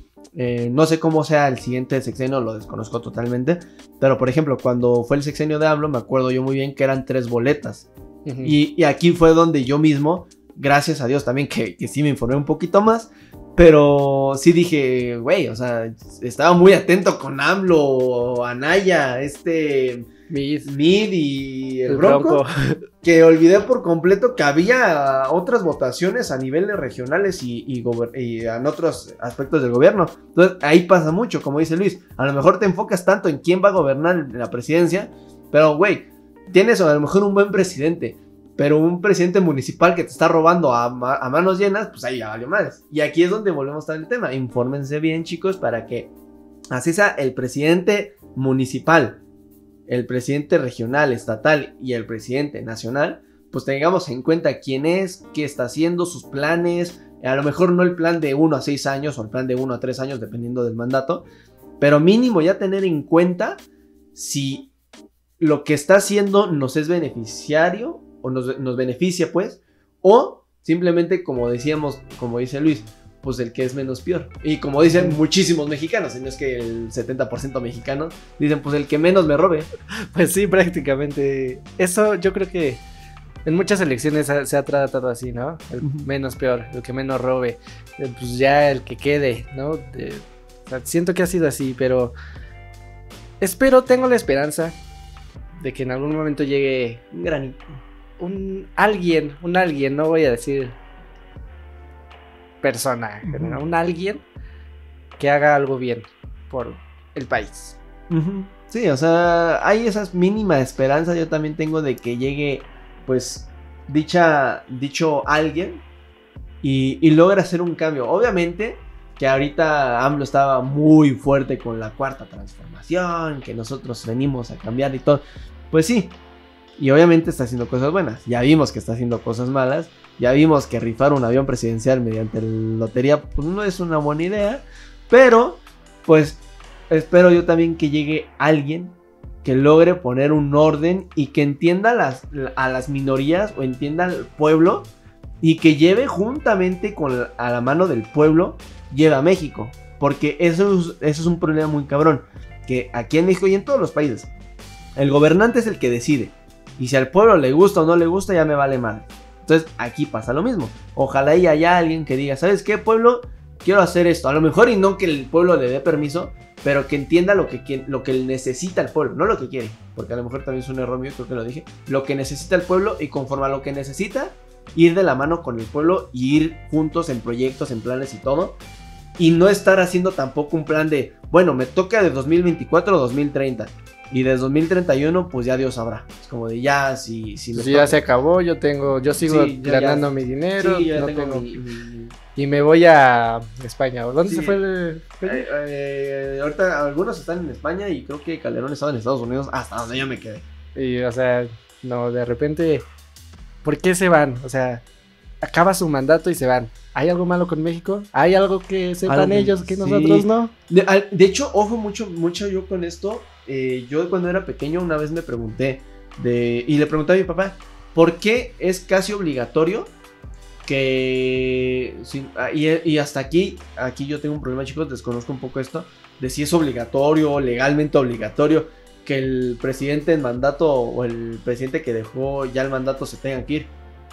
Speaker 6: no sé cómo sea el siguiente sexenio, lo desconozco totalmente. Pero por ejemplo, cuando fue el sexenio de AMLO, me acuerdo yo muy bien que eran 3 boletas. Y aquí fue donde yo mismo, gracias a Dios también que sí me informé un poquito más, pero sí dije, güey, o sea, estaba muy atento con AMLO, Anaya, Mid y el Bronco, que olvidé por completo que había otras votaciones a niveles regionales y en otros aspectos del gobierno. Entonces ahí pasa mucho, como dice Luis, a lo mejor te enfocas tanto en quién va a gobernar la presidencia, pero güey, tienes a lo mejor un buen presidente, pero un presidente municipal que te está robando a manos llenas, pues ahí ya valió madres. Y aquí es donde volvemos a el tema. Infórmense bien, chicos, para que así sea el presidente municipal, el presidente regional, estatal y el presidente nacional, pues tengamos en cuenta quién es, qué está haciendo, sus planes. A lo mejor no el plan de 1 a 6 años o el plan de 1 a 3 años, dependiendo del mandato, pero mínimo ya tener en cuenta si lo que está haciendo nos es beneficiario o nos beneficia, pues, o simplemente, como decíamos, como dice Luis, pues el que es menos peor. Y como dicen muchísimos mexicanos, y no es que el 70% mexicanos, dicen, pues el que menos me robe.
Speaker 5: Pues sí, prácticamente. Eso yo creo que en muchas elecciones se ha tratado así, ¿no? El menos peor, el que menos robe, pues ya el que quede, ¿no? O sea, siento que ha sido así, pero tengo la esperanza de que en algún momento llegue
Speaker 6: un granito,
Speaker 5: un alguien, no voy a decir persona, un alguien que haga algo bien por el país.
Speaker 6: Sí, o sea, hay esas mínimas esperanzas, yo también tengo de que llegue, pues, dicho alguien y logra hacer un cambio. Obviamente que ahorita AMLO estaba muy fuerte con la cuarta transformación, que nosotros venimos a cambiar y todo. Pues sí, y obviamente está haciendo cosas buenas. Ya vimos que está haciendo cosas malas. Ya vimos que rifar un avión presidencial mediante lotería pues no es una buena idea. Pero pues espero yo también que llegue alguien que logre poner un orden y que entienda a las minorías o entienda al pueblo y que lleve juntamente a la mano del pueblo, lleve a México. Porque eso es un problema muy cabrón. Que aquí en México y en todos los países, el gobernante es el que decide. Y si al pueblo le gusta o no le gusta, ya me vale mal. Entonces aquí pasa lo mismo. Ojalá y haya alguien que diga, ¿sabes qué, pueblo? Quiero hacer esto. A lo mejor y no que el pueblo le dé permiso, pero que entienda lo que necesita el pueblo, no lo que quiere. Porque a lo mejor también es un error mío, creo que lo dije. Lo que necesita el pueblo y conforme a lo que necesita, ir de la mano con el pueblo y ir juntos en proyectos, en planes y todo. Y no estar haciendo tampoco un plan de, bueno, me toca de 2024 a 2030. Y desde 2031, pues ya Dios sabrá. Es como de ya, si
Speaker 5: ya se acabó, yo sigo ganando mi dinero.
Speaker 6: Sí, yo
Speaker 5: no
Speaker 6: tengo
Speaker 5: tengo... Y me voy a España. ¿Dónde se fue
Speaker 6: ahorita algunos están en España y creo que Calderón estaba en Estados Unidos, hasta donde yo me quedé.
Speaker 5: Y, o sea, no, de repente, ¿por qué se van? O sea, acaba su mandato y se van. ¿Hay algo malo con México? ¿Hay algo que sepan ellos que nosotros no?
Speaker 6: De hecho, ojo mucho yo con esto. Yo cuando era pequeño una vez me pregunté y le pregunté a mi papá, ¿por qué es casi obligatorio que... y hasta aquí yo tengo un problema, chicos, desconozco un poco esto, de si es obligatorio, legalmente obligatorio, que el presidente en mandato o el presidente que dejó ya el mandato se tengan que ir.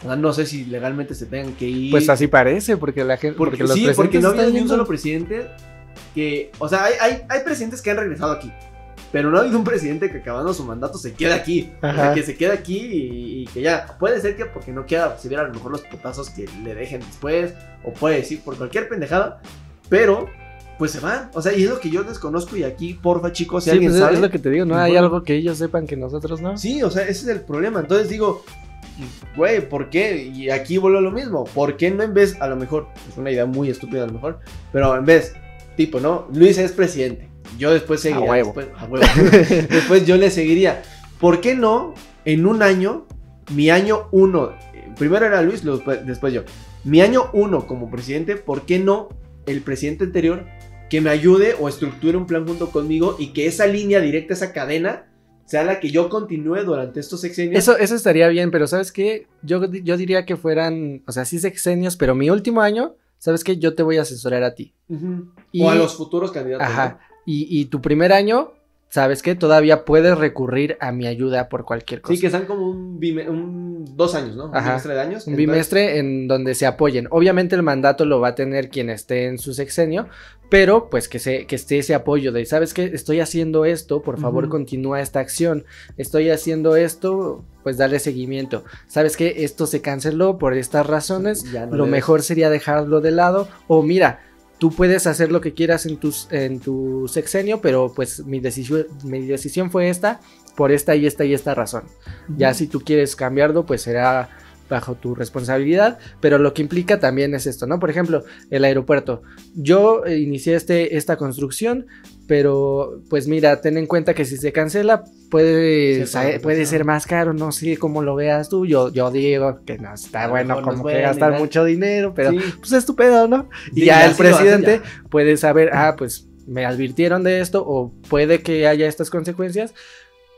Speaker 6: O sea, no sé si legalmente se tengan que ir.
Speaker 5: Pues así parece, porque la gente...
Speaker 6: Porque no ha habido ni un solo presidente que... O sea, hay presidentes que han regresado aquí, pero no ha habido un presidente que acabando su mandato se quede aquí. O sea, que se quede aquí y que ya... Puede ser que porque no quiera recibir a lo mejor los putazos que le dejen después, o puede decir por cualquier pendejada, pero... pues se van, o sea, y es lo que yo desconozco. Y aquí, porfa, chicos, si alguien sabe,
Speaker 5: es lo que te digo, ¿no? Hay algo que ellos sepan que nosotros no.
Speaker 6: Sí, o sea, ese es el problema. Entonces digo, güey, ¿por qué? Y aquí vuelvo a lo mismo. ¿Por qué no en vez, a lo mejor, es una idea muy estúpida a lo mejor, pero en vez, tipo, ¿no? Luis es presidente, yo después seguiría. A huevo. Después yo le seguiría. ¿Por qué no, en un año, mi año 1, primero era Luis, después yo, mi año 1 como presidente, ¿por qué no el presidente anterior que me ayude o estructure un plan junto conmigo y que esa línea directa, esa cadena, sea la que yo continúe durante estos sexenios?
Speaker 5: Eso estaría bien, pero ¿sabes qué? Yo diría que fueran, o sea, sí sexenios, pero mi último año, ¿sabes qué? Yo te voy a asesorar a ti.
Speaker 6: O a los futuros candidatos.
Speaker 5: Ajá. ¿No? Y tu primer año, ¿sabes qué? Todavía puedes recurrir a mi ayuda por cualquier cosa.
Speaker 6: Sí, que sean como 2 años, ¿no? Un bimestre de años.
Speaker 5: Un bimestre en donde se apoyen. Obviamente el mandato lo va a tener quien esté en su sexenio, pero pues que esté ese apoyo de, ¿sabes qué? Estoy haciendo esto, por favor continúa esta acción. Estoy haciendo esto, pues dale seguimiento. ¿Sabes qué? Esto se canceló por estas razones, lo mejor sería dejarlo de lado. O mira, tú puedes hacer lo que quieras en tu sexenio, pero pues mi decisión fue esta, por esta y esta razón. Ya si tú quieres cambiarlo, pues será bajo tu responsabilidad, pero lo que implica también es esto, ¿no? Por ejemplo, el aeropuerto. Yo inicié esta construcción, pero pues mira, ten en cuenta que si se cancela puede ser más caro, no sé cómo lo veas tú. Yo digo que no está bueno como que gastar mucho dinero, pero pues es tu pedo, ¿no? Y ya el presidente puede saber, pues me advirtieron de esto, o puede que haya estas consecuencias,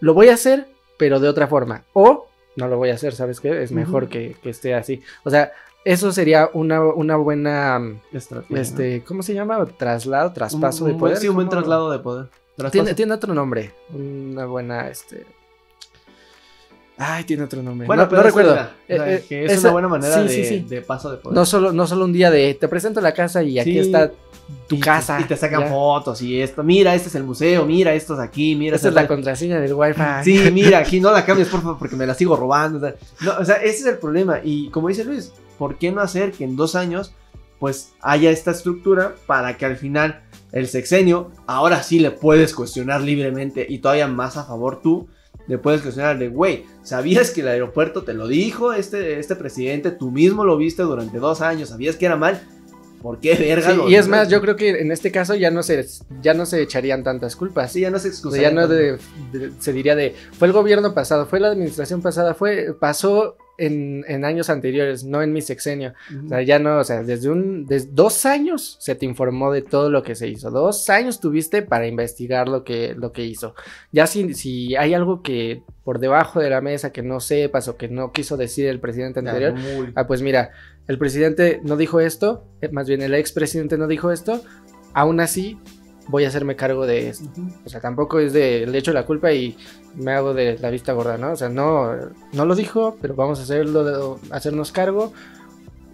Speaker 5: lo voy a hacer, pero de otra forma, o no lo voy a hacer, ¿sabes qué? Es mejor que esté así. O sea, eso sería una buena estrategia, ¿cómo se llama? Traspaso de poder.
Speaker 6: Sí, un buen traslado de poder.
Speaker 5: Tiene otro nombre. Una buena, tiene otro nombre.
Speaker 6: Bueno,
Speaker 5: no recuerdo.
Speaker 6: Que es una buena manera de paso de poder.
Speaker 5: No solo un día de te presento la casa y aquí está tu casa.
Speaker 6: Y te sacan fotos y esto. Mira, este es el museo, mira, esto es aquí, mira.
Speaker 5: Esta es la contraseña del wifi.
Speaker 6: Sí, mira, aquí no la cambies, por favor, porque me la sigo robando. O sea, ese es el problema. Y como dice Luis, ¿por qué no hacer que en 2 años pues haya esta estructura para que al final el sexenio, ahora sí le puedes cuestionar libremente y todavía más a favor tú? le puedes cuestionar de, güey, ¿sabías que el aeropuerto te lo dijo este presidente? Tú mismo lo viste durante 2 años, ¿sabías que era mal? ¿Por qué verga?
Speaker 5: Sí, y es más, yo creo que en este caso ya no se echarían tantas culpas.
Speaker 6: Sí, ya no se
Speaker 5: O sea,
Speaker 6: excusarían.
Speaker 5: ya no se diría fue el gobierno pasado, fue la administración pasada, pasó en años anteriores, no en mi sexenio. O sea, ya no, o sea, desde 2 años se te informó de todo lo que se hizo. 2 años tuviste para investigar lo que hizo. Ya si hay algo que por debajo de la mesa que no sepas o que no quiso decir el presidente anterior, pues mira, el presidente no dijo esto, más bien el expresidente no dijo esto, aún así voy a hacerme cargo de esto. O sea, tampoco es le echo la culpa y me hago de la vista gorda, ¿no? O sea, no lo dijo, pero vamos a hacernos cargo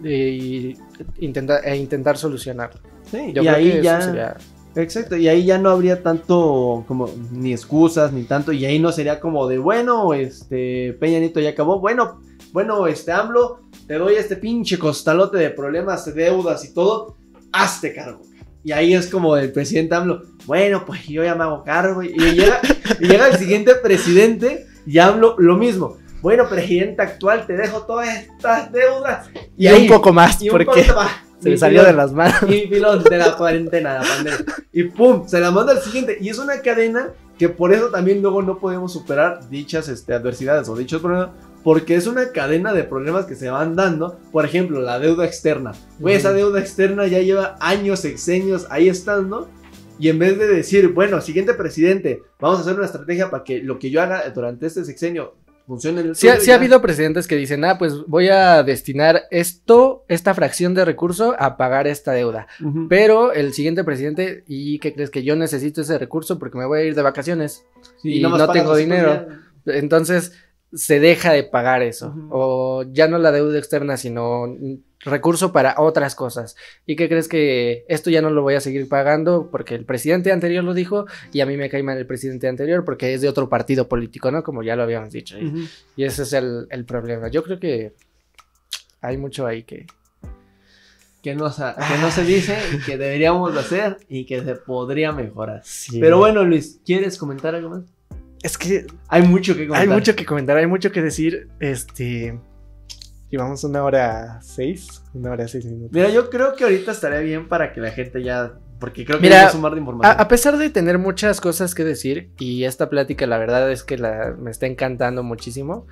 Speaker 5: e intentar solucionarlo.
Speaker 6: Sí,
Speaker 5: Yo
Speaker 6: y
Speaker 5: creo
Speaker 6: ahí
Speaker 5: que
Speaker 6: ya...
Speaker 5: eso sería...
Speaker 6: Exacto, y ahí ya no habría tanto como ni excusas ni tanto, y ahí no sería como de, bueno, Peña Nieto ya acabó, bueno, AMLO, te doy este pinche costalote de problemas, de deudas y todo, hazte cargo. Y ahí es como el presidente AMLO, bueno, pues yo ya me hago cargo, y llega el siguiente presidente y AMLO lo mismo. Bueno, presidente actual, te dejo todas estas deudas.
Speaker 5: Y ahí, un poco más,
Speaker 6: y
Speaker 5: porque
Speaker 6: un poco más.
Speaker 5: se le salió de las manos.
Speaker 6: Y pilón de la cuarentena, la pandemia. Y pum, se la manda al siguiente. Y es una cadena que por eso también luego no podemos superar dichas adversidades o dichos problemas. Porque es una cadena de problemas que se van dando. Por ejemplo, la deuda externa. Güey, esa deuda externa ya lleva años, sexenios ahí estando. Y en vez de decir, bueno, siguiente presidente, vamos a hacer una estrategia para que lo que yo haga durante este sexenio funcione en el
Speaker 5: Sí ha habido presidentes que dicen, pues voy a destinar esta fracción de recurso a pagar esta deuda. Pero el siguiente presidente, ¿y qué crees? Que yo necesito ese recurso porque me voy a ir de vacaciones y no tengo dinero. Entonces se deja de pagar eso. O ya no la deuda externa, sino recurso para otras cosas. ¿Y qué crees? Que esto ya no lo voy a seguir pagando porque el presidente anterior lo dijo y a mí me cae mal el presidente anterior porque es de otro partido político, ¿no? Como ya lo habíamos dicho. Y ese es el problema. Yo creo que hay mucho ahí que
Speaker 6: no se dice y que deberíamos de hacer y que se podría mejorar.
Speaker 5: Sí.
Speaker 6: Pero bueno, Luis, ¿quieres comentar algo más?
Speaker 5: Es que
Speaker 6: hay mucho que comentar.
Speaker 5: Hay mucho que decir. Llevamos 1:06 minutos.
Speaker 6: Mira, yo creo que ahorita estaría bien para que la gente ya... Porque creo que vamos a sumar de información.
Speaker 5: A pesar de tener muchas cosas que decir, y esta plática la verdad es que me está encantando muchísimo,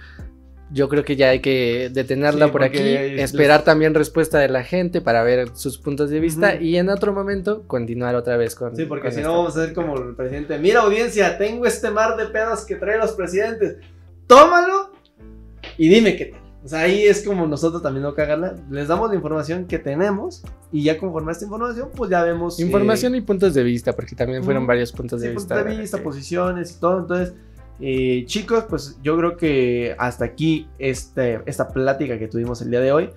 Speaker 5: yo creo que ya hay que detenerla por aquí, esperar también respuesta de la gente para ver sus puntos de vista y en otro momento continuar otra vez con...
Speaker 6: Sí, porque si no vamos a ser como el presidente. Mira, audiencia, tengo este mar de pedos que traen los presidentes. Tómalo y dime qué tal. O sea, ahí es como nosotros también no cagarla. Les damos la información que tenemos y ya conforme a esta información, pues ya vemos...
Speaker 5: Información y puntos de vista, porque también fueron varios puntos de vista.
Speaker 6: Puntos de vista, posiciones y todo. Entonces, chicos, pues yo creo que hasta aquí esta plática que tuvimos el día de hoy.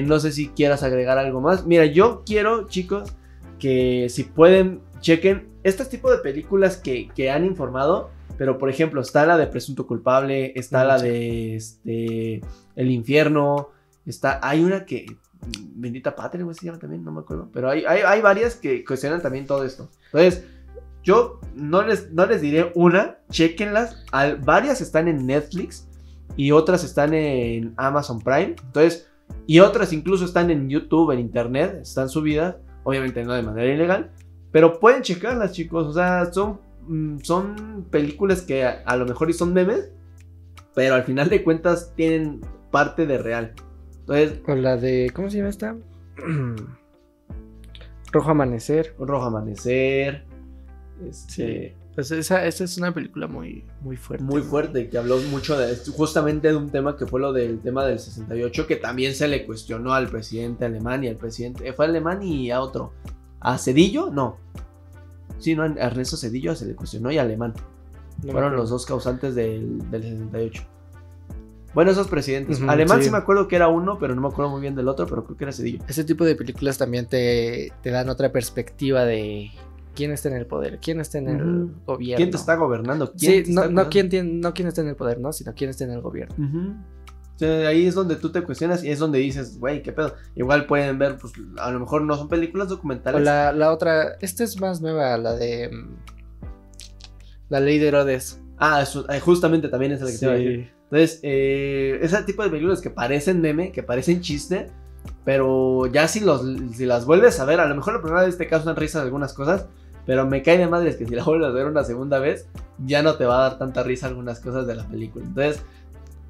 Speaker 6: No sé si quieras agregar algo más. Mira, yo quiero, chicos, que si pueden, chequen estos tipos de películas que han informado. Pero, por ejemplo, está la de Presunto Culpable, está la de El Infierno, hay una que, Bendita Patria, ¿cómo se llama también? No me acuerdo. Pero hay varias que cuestionan también todo esto. Entonces, yo no les diré una, chéquenlas. Varias están en Netflix y otras están en Amazon Prime. Entonces, y otras incluso están en YouTube, en Internet, están subidas. Obviamente no de manera ilegal, pero pueden checarlas, chicos. O sea, son películas que a lo mejor son memes, pero al final de cuentas tienen parte de real. Entonces,
Speaker 5: con la de, ¿cómo se llama esta? Rojo Amanecer. Sí. Pues esa es una película muy, muy fuerte.
Speaker 6: Muy fuerte, que habló mucho justamente de un tema que fue del tema del 68, que también se le cuestionó al presidente alemán y al presidente... ¿Fue alemán y a otro? ¿A Cedillo? No. Sí, no, a Ernesto Cedillo se le cuestionó y Alemán. Fueron los dos causantes del 68. Bueno, esos presidentes. Alemán sí me acuerdo que era uno, pero no me acuerdo muy bien del otro, pero creo que era Cedillo.
Speaker 5: Ese tipo de películas también te dan otra perspectiva de quién está en el poder, quién está en el gobierno.
Speaker 6: ¿Quién te está gobernando?
Speaker 5: No quién está en el poder, ¿no? Sino quién está en el gobierno.
Speaker 6: O sea, ahí es donde tú te cuestionas y es donde dices, güey, qué pedo. Igual pueden ver, pues a lo mejor no son películas documentales.
Speaker 5: O la otra, esta es más nueva, la de La Ley de Herodes.
Speaker 6: Justamente también es la que te iba a decir.
Speaker 5: Sí.
Speaker 6: Entonces, ese tipo de películas que parecen meme, que parecen chiste, pero ya si las vuelves a ver, a lo mejor la primera vez te causan risa algunas cosas, pero me cae de madres que si la vuelves a ver una segunda vez, ya no te va a dar tanta risa algunas cosas de la película. Entonces,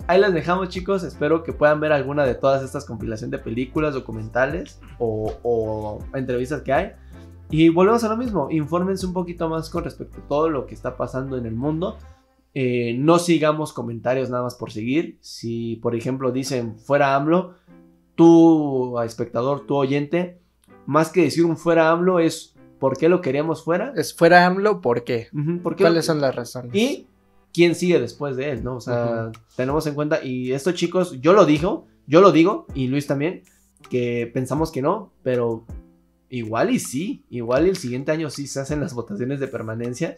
Speaker 6: ahí las dejamos, chicos. Espero que puedan ver alguna de todas estas compilaciones de películas, documentales o entrevistas que hay. Y volvemos a lo mismo, infórmense un poquito más con respecto a todo lo que está pasando en el mundo. No sigamos comentarios nada más por seguir. Si, por ejemplo, dicen fuera AMLO, tú, espectador, tú oyente, más que decir un fuera AMLO es ¿por qué lo queríamos fuera?
Speaker 5: Es fuera AMLO, ¿por qué?
Speaker 6: ¿Por qué?
Speaker 5: ¿Cuáles son las razones?
Speaker 6: Y quién sigue después de él, ¿no? O sea, tenemos en cuenta, y esto, chicos, yo lo digo, y Luis también, que pensamos que no, pero igual y sí, igual y el siguiente año sí se hacen las votaciones de permanencia.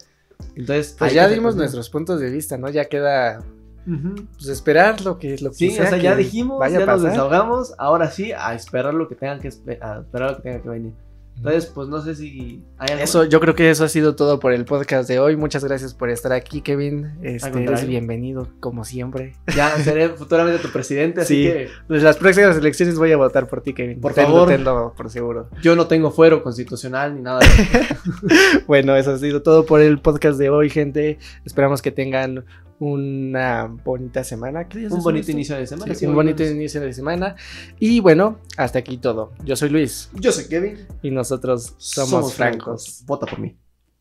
Speaker 6: Entonces,
Speaker 5: pues ya dimos nuestros puntos de vista, ¿no? Ya queda pues esperar lo que
Speaker 6: sí,
Speaker 5: sea,
Speaker 6: o sea, ya dijimos, ya nos
Speaker 5: pasar.
Speaker 6: Desahogamos, ahora sí, a esperar lo que tenga que venir. Entonces, pues no sé si hay algo.
Speaker 5: Eso, yo creo que eso ha sido todo por el podcast de hoy. Muchas gracias por estar aquí, Kevin. Eres bienvenido, como siempre.
Speaker 6: Ya seré futuramente tu presidente, así que
Speaker 5: pues las próximas elecciones voy a votar por ti, Kevin.
Speaker 6: Por favor.
Speaker 5: Tenlo por seguro.
Speaker 6: Yo no tengo fuero constitucional ni nada de eso.
Speaker 5: Bueno, eso ha sido todo por el podcast de hoy, gente. Esperamos que tengan una bonita semana.
Speaker 6: Un bonito inicio de semana.
Speaker 5: Sí, un bonito inicio de semana. Y bueno, hasta aquí todo. Yo soy Luis.
Speaker 6: Yo soy Kevin.
Speaker 5: Y nosotros somos francos.
Speaker 6: Vota por mí.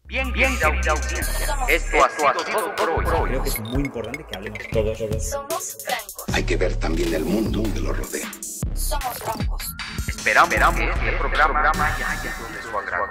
Speaker 2: Bien, audiencia. Esto ha sido todo por hoy.
Speaker 3: Creo que es muy importante que hablemos todos.
Speaker 7: Somos francos.
Speaker 4: Hay que ver también el mundo que lo rodea.
Speaker 7: Somos francos.
Speaker 2: Esperamos que este programa haya sido de su agrado.